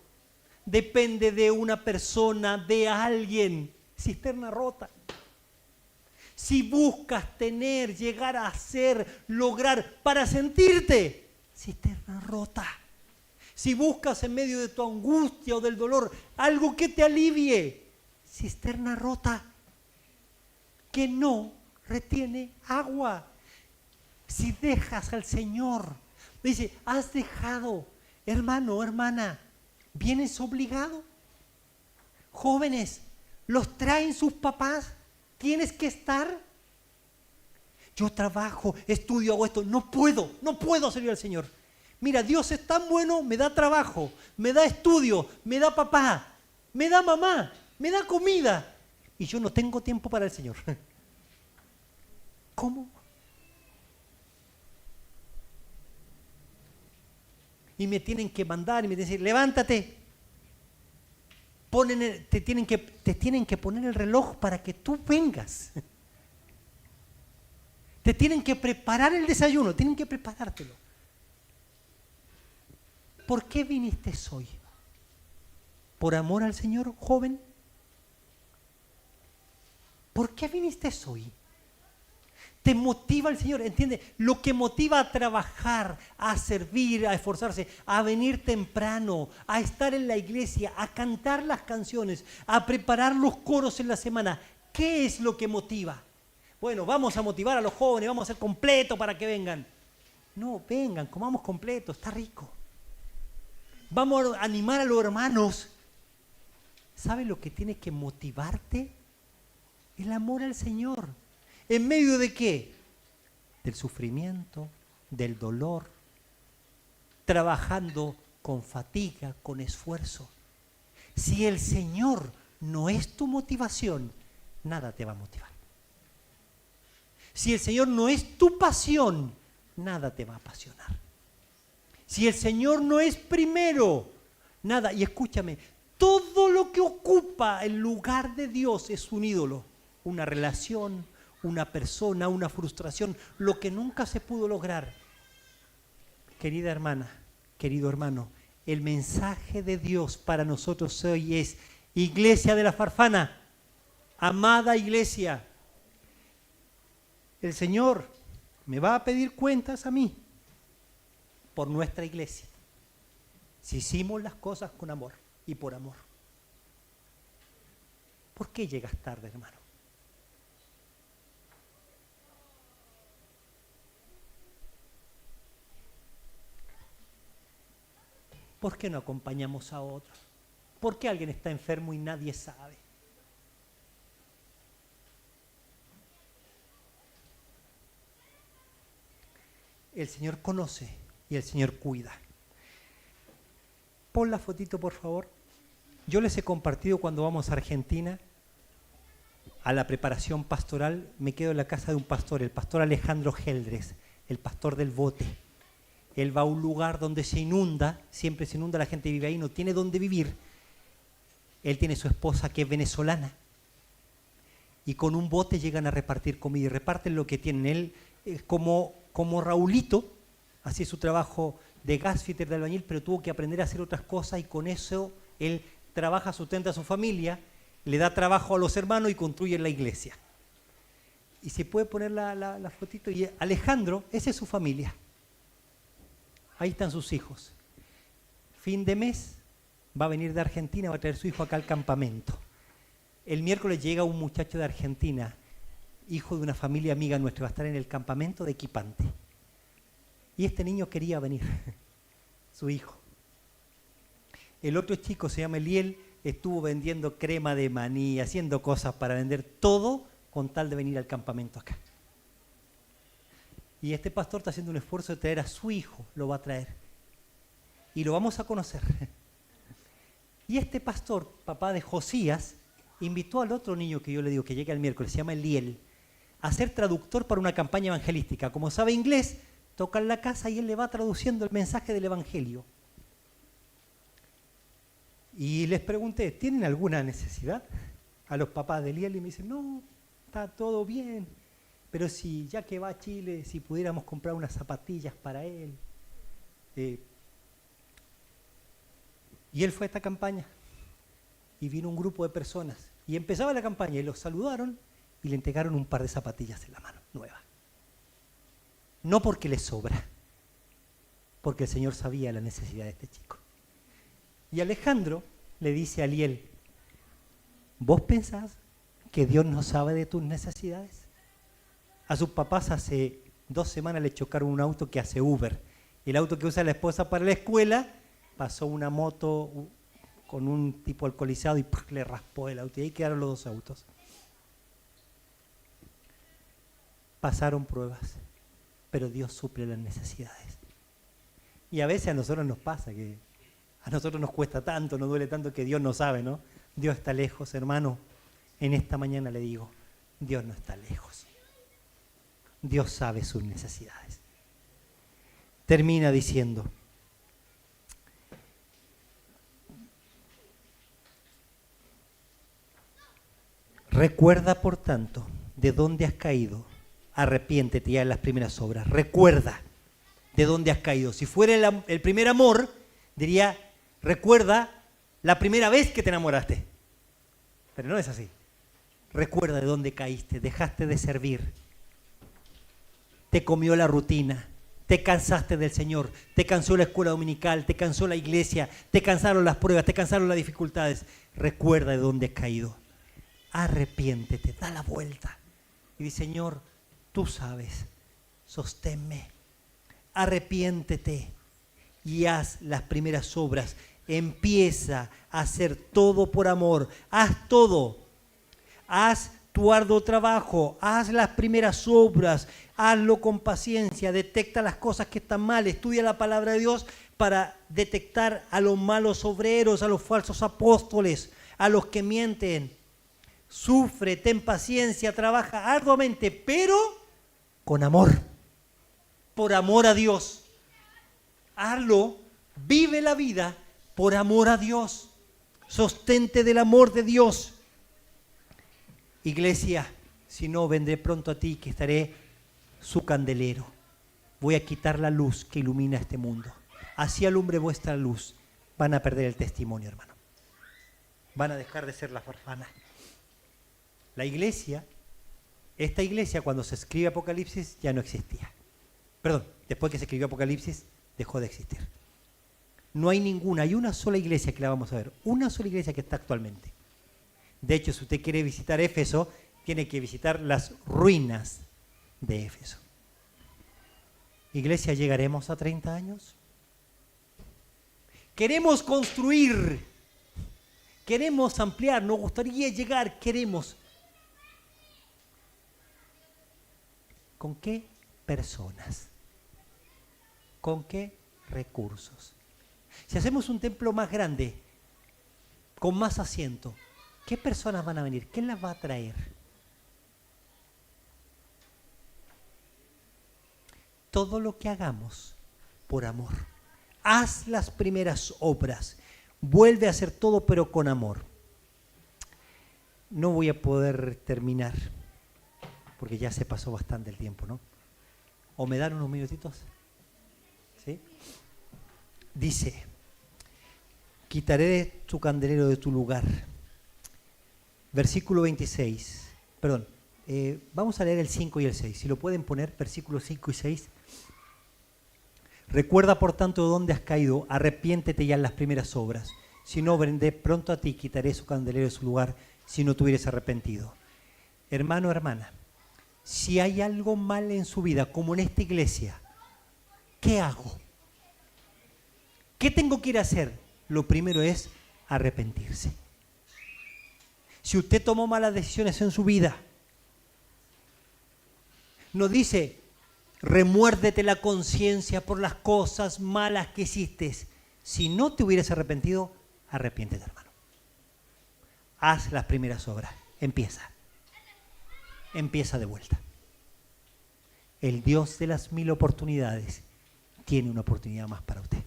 depende de una persona, de alguien, cisterna rota. Si buscas tener, llegar a ser, lograr para sentirte, cisterna rota. Si buscas en medio de tu angustia o del dolor algo que te alivie, cisterna rota, que no retiene agua. Si dejas al Señor, dice, has dejado, hermano, hermana, vienes obligado. Jóvenes, los traen sus papás, tienes que estar. Yo trabajo, estudio, hago esto, no puedo servir al Señor. Mira, Dios es tan bueno, me da trabajo, me da estudio, me da papá, me da mamá, me da comida. Y yo no tengo tiempo para el Señor. ¿Cómo? Y me tienen que mandar y me dicen, levántate. Te tienen que poner el reloj para que tú vengas. Te tienen que preparar el desayuno, tienen que preparártelo. ¿Por qué viniste hoy? ¿Por amor al Señor, joven? ¿Por qué viniste hoy? Te motiva el Señor, ¿entiendes? Lo que motiva a trabajar, a servir, a esforzarse, a venir temprano, a estar en la iglesia, a cantar las canciones, a preparar los coros en la semana. ¿Qué es lo que motiva? Bueno, vamos a motivar a los jóvenes, vamos a hacer completo para que vengan. No, vengan, comamos completo, está rico. Vamos a animar a los hermanos. ¿Sabes lo que tiene que motivarte? El amor al Señor. ¿En medio de qué? Del sufrimiento, del dolor, trabajando con fatiga, con esfuerzo. Si el Señor no es tu motivación, nada te va a motivar. Si el Señor no es tu pasión, nada te va a apasionar. Si el Señor no es primero, nada. Y escúchame, todo lo que ocupa el lugar de Dios es un ídolo, una relación, una persona, una frustración, lo que nunca se pudo lograr. Querida hermana, querido hermano, el mensaje de Dios para nosotros hoy es: Iglesia de la Farfana, amada iglesia, el Señor me va a pedir cuentas a mí por nuestra iglesia, si hicimos las cosas con amor y por amor. ¿Por qué llegas tarde, hermano? ¿Por qué no acompañamos a otros? ¿Por qué alguien está enfermo y nadie sabe? El Señor conoce y el Señor cuida. Pon la fotito, por favor. Yo les he compartido cuando vamos a Argentina, a la preparación pastoral, me quedo en la casa de un pastor, el pastor Alejandro Geldres, el pastor del bote. Él va a un lugar donde se inunda, siempre se inunda, la gente vive ahí, no tiene dónde vivir. Él tiene su esposa que es venezolana. Y con un bote llegan a repartir comida y reparten lo que tienen. Él es como Raulito, hacía su trabajo de gasfitter, de albañil, pero tuvo que aprender a hacer otras cosas y con eso él trabaja, sustenta a su familia, le da trabajo a los hermanos y construye la iglesia. Y se puede poner la fotito. Y Alejandro, esa es su familia. Ahí están sus hijos. Fin de mes va a venir de Argentina, va a traer su hijo acá al campamento. El miércoles llega un muchacho de Argentina, hijo de una familia amiga nuestra, va a estar en el campamento de Equipante. Y este niño quería venir, su hijo. El otro chico se llama Eliel, estuvo vendiendo crema de maní, haciendo cosas para vender todo con tal de venir al campamento acá. Y este pastor está haciendo un esfuerzo de traer a su hijo, lo va a traer. Y lo vamos a conocer. Y este pastor, papá de Josías, invitó al otro niño que yo le digo que llegue el miércoles, se llama Eliel, a ser traductor para una campaña evangelística. Como sabe inglés, toca en la casa y él le va traduciendo el mensaje del evangelio. Y les pregunté, ¿tienen alguna necesidad? A los papás de Eliel y me dicen, no, está todo bien. pero si ya que va a Chile, si pudiéramos comprar unas zapatillas para él. Y él fue a esta campaña y vino un grupo de personas y empezaba la campaña y los saludaron y le entregaron un par de zapatillas en la mano, nuevas. No porque le sobra, porque el Señor sabía la necesidad de este chico. Y Alejandro le dice a Aliel, ¿vos pensás que Dios no sabe de tus necesidades? A sus papás hace 2 semanas le chocaron un auto que hace Uber. El auto que usa la esposa para la escuela, pasó una moto con un tipo alcoholizado y le raspó el auto. Y ahí quedaron los 2 autos. Pasaron pruebas, pero Dios suple las necesidades. Y a veces a nosotros nos pasa que a nosotros nos cuesta tanto, nos duele tanto que Dios no sabe, ¿no? Dios está lejos, hermano. En esta mañana le digo, Dios no está lejos. Dios sabe sus necesidades. Termina diciendo, recuerda por tanto de dónde has caído, arrepiéntete ya en las primeras obras. Recuerda de dónde has caído. Si fuera el primer amor, diría, recuerda la primera vez que te enamoraste. Pero no es así. Recuerda de dónde caíste, dejaste de servir. Te comió la rutina, te cansaste del Señor, te cansó la escuela dominical, te cansó la iglesia, te cansaron las pruebas, te cansaron las dificultades. Recuerda de dónde has caído. Arrepiéntete, da la vuelta. Y dice, Señor, tú sabes, sosténme. Arrepiéntete y haz las primeras obras. Empieza a hacer todo por amor. Haz todo. Haz tu arduo trabajo. Haz las primeras obras. Hazlo con paciencia. Detecta las cosas que están mal. Estudia la palabra de Dios para detectar a los malos obreros, a los falsos apóstoles, a los que mienten. Sufre, ten paciencia, trabaja arduamente, pero con amor. Por amor a Dios. Hazlo, vive la vida por amor a Dios. Sostente del amor de Dios. Iglesia, si no, vendré pronto a ti, que estaré su candelero. Voy a quitar la luz que ilumina este mundo. Así alumbre vuestra luz. Van a perder el testimonio, hermano. Van a dejar de ser las huérfanas. La iglesia, esta iglesia, cuando se escribe Apocalipsis, ya no existía. Perdón, después que se escribió Apocalipsis, dejó de existir. No hay ninguna, hay una sola iglesia que la vamos a ver, una sola iglesia que está actualmente. De hecho, si usted quiere visitar Éfeso, tiene que visitar las ruinas de Éfeso. Iglesia, ¿llegaremos a 30 años? Queremos construir, queremos ampliar, nos gustaría llegar, queremos. ¿Con qué personas? ¿Con qué recursos? Si hacemos un templo más grande, con más asiento, ¿qué personas van a venir? ¿Quién las va a traer? Todo lo que hagamos por amor. Haz las primeras obras. Vuelve a hacer todo, pero con amor. No voy a poder terminar, porque ya se pasó bastante el tiempo, ¿no? ¿O me dan unos minutitos? ¿Sí? Dice, quitaré tu candelero de tu lugar. Versículo 26. Perdón, vamos a leer el 5 y el 6. Si lo pueden poner, versículos 5 y 6. Recuerda, por tanto, de dónde has caído, arrepiéntete ya en las primeras obras. Si no, vendré pronto a ti, quitaré su candelero de su lugar, si no te hubieras arrepentido. Hermano, hermana, si hay algo mal en su vida, como en esta iglesia, ¿qué hago? ¿Qué tengo que ir a hacer? Lo primero es arrepentirse. Si usted tomó malas decisiones en su vida, no dice, remuérdete la conciencia por las cosas malas que hiciste. Si no te hubieras arrepentido, arrepiéntete, hermano. Haz las primeras obras. Empieza. Empieza de vuelta. El Dios de las 1000 oportunidades tiene una oportunidad más para usted.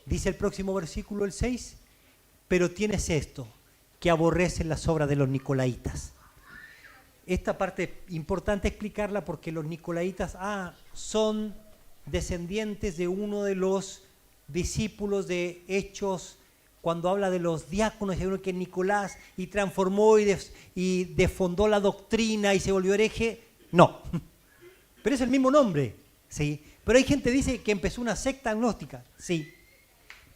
Dice el próximo versículo, el 6, pero tienes esto, que aborrecen las obras de los nicolaitas. esta parte importante explicarla porque los nicolaitas son descendientes de uno de los discípulos de Hechos, cuando habla de los diáconos, hay uno que es Nicolás y transformó y defondó la doctrina y se volvió hereje. No, pero es el mismo nombre, ¿sí? Pero hay gente que dice que empezó una secta agnóstica, sí.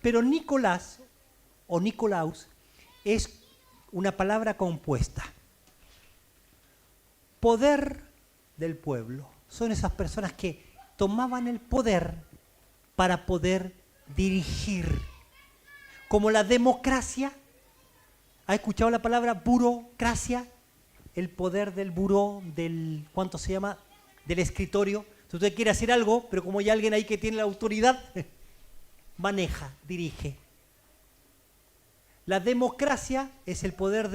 Pero Nicolás o Nicolaus es una palabra compuesta. Poder del pueblo. Son esas personas que tomaban el poder para poder dirigir. Como la democracia. ¿Ha escuchado la palabra burocracia? El poder del buró, del, ¿cuánto se llama? Del escritorio. Si usted quiere hacer algo, pero como hay alguien ahí que tiene la autoridad, maneja, dirige. La democracia es el poder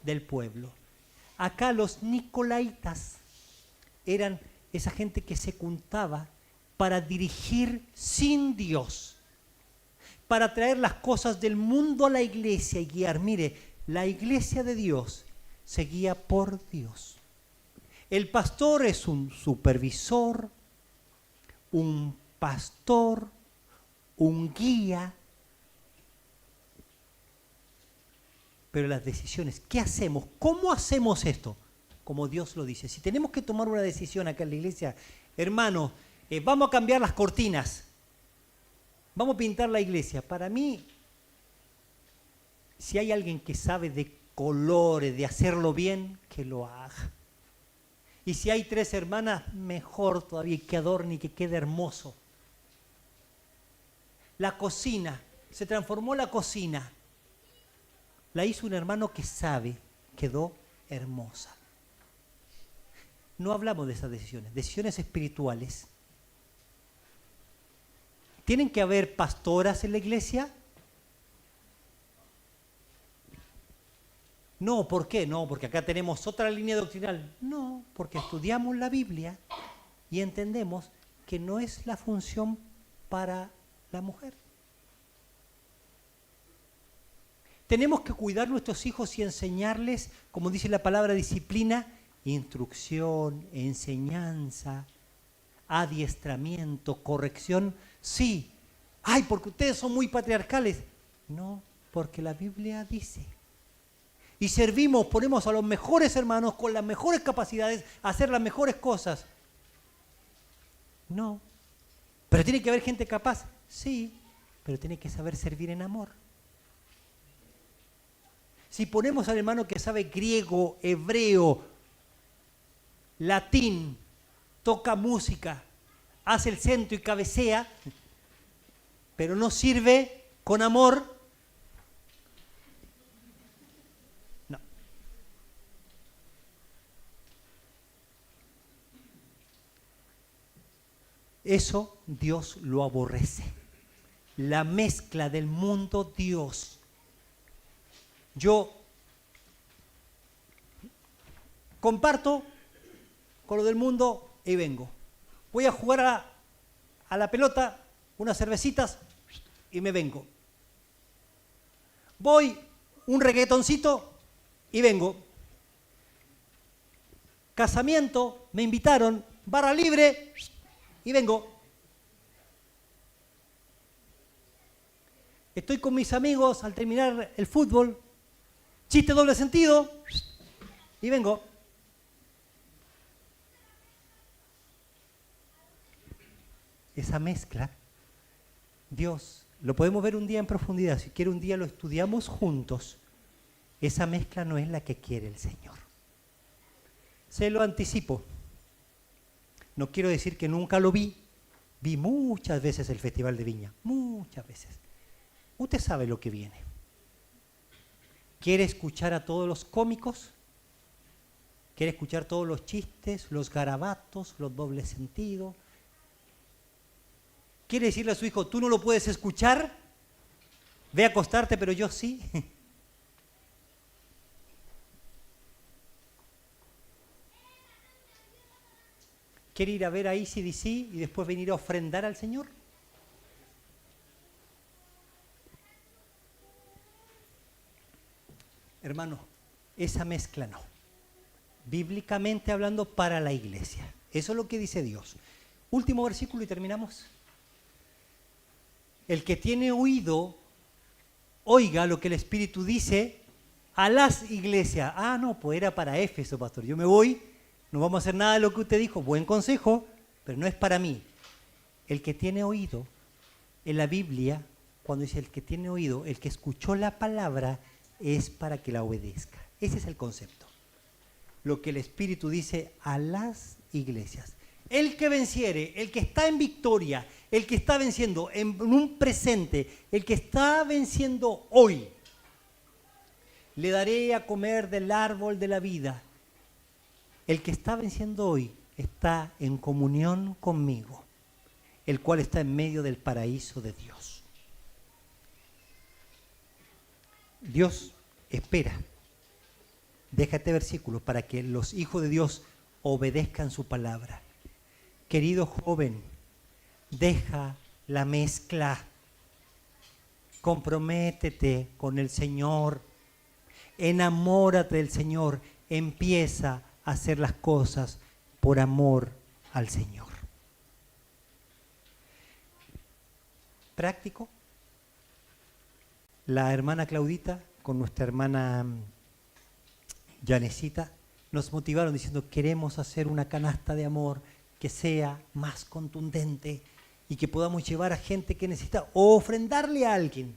del pueblo. Acá los nicolaitas eran esa gente que se juntaba para dirigir sin Dios, para traer las cosas del mundo a la iglesia y guiar. Mire, la iglesia de Dios se guía por Dios. El pastor es un supervisor, un pastor, un guía. Pero las decisiones, ¿qué hacemos? ¿Cómo hacemos esto? Como Dios lo dice. Si tenemos que tomar una decisión acá en la iglesia, hermano, vamos a cambiar las cortinas, vamos a pintar la iglesia. Para mí, si hay alguien que sabe de colores, de hacerlo bien, que lo haga. Y si hay 3 hermanas, mejor todavía, que adorne y que quede hermoso. La cocina, se transformó la cocina. La hizo un hermano que sabe, quedó hermosa. No hablamos de esas decisiones, decisiones espirituales. ¿Tienen que haber pastoras en la iglesia? No, ¿por qué? No, porque acá tenemos otra línea doctrinal. No, porque estudiamos la Biblia y entendemos que no es la función para la mujer. Tenemos que cuidar a nuestros hijos y enseñarles, como dice la palabra, disciplina, instrucción, enseñanza, adiestramiento, corrección. Sí. Ay, porque ustedes son muy patriarcales. No, porque la Biblia dice. Y servimos, ponemos a los mejores hermanos con las mejores capacidades a hacer las mejores cosas. No. Pero tiene que haber gente capaz. Sí, pero tiene que saber servir en amor. Si ponemos al hermano que sabe griego, hebreo, latín, toca música, hace el centro y cabecea, pero no sirve con amor, no. Eso Dios lo aborrece. La mezcla del mundo Dios. Yo comparto con lo del mundo y vengo. Voy a jugar a la pelota, unas cervecitas y me vengo. Voy un reggaetoncito y vengo. Casamiento, me invitaron, barra libre y vengo. Estoy con mis amigos al terminar el fútbol. Chiste doble sentido y vengo. Esa mezcla, Dios, lo podemos ver un día en profundidad, si quiere un día lo estudiamos juntos. Esa mezcla no es la que quiere el Señor. Se lo anticipo. No quiero decir que nunca lo vi. Vi muchas veces el Festival de Viña, muchas veces. Usted sabe lo que viene. ¿Quiere escuchar a todos los cómicos? ¿Quiere escuchar todos los chistes, los garabatos, los dobles sentidos? ¿Quiere decirle a su hijo, tú no lo puedes escuchar? Ve a acostarte, pero yo sí. ¿Quiere ir a ver a AC/DC y después venir a ofrendar al Señor? Hermano, esa mezcla no. bíblicamente hablando, para la iglesia. Eso es lo que dice Dios. Último versículo y terminamos. El que tiene oído, oiga lo que el Espíritu dice a las iglesias. Ah, no, pues era para Éfeso, pastor. Yo me voy, no vamos a hacer nada de lo que usted dijo. Buen consejo, pero no es para mí. El que tiene oído, en la Biblia, cuando dice el que tiene oído, el que escuchó la palabra, es para que la obedezca. Ese es el concepto. Lo que el Espíritu dice a las iglesias. El que venciere, el que está en victoria, el que está venciendo en un presente, el que está venciendo hoy, le daré a comer del árbol de la vida. El que está venciendo hoy está en comunión conmigo, el cual está en medio del paraíso de Dios. Dios espera, deja este versículo para que los hijos de Dios obedezcan su palabra. Querido joven, deja la mezcla, comprométete con el Señor, enamórate del Señor, empieza a hacer las cosas por amor al Señor. Práctico. La hermana Claudita con nuestra hermana Janesita nos motivaron diciendo: queremos hacer una canasta de amor que sea más contundente y que podamos llevar a gente que necesita o ofrendarle a alguien.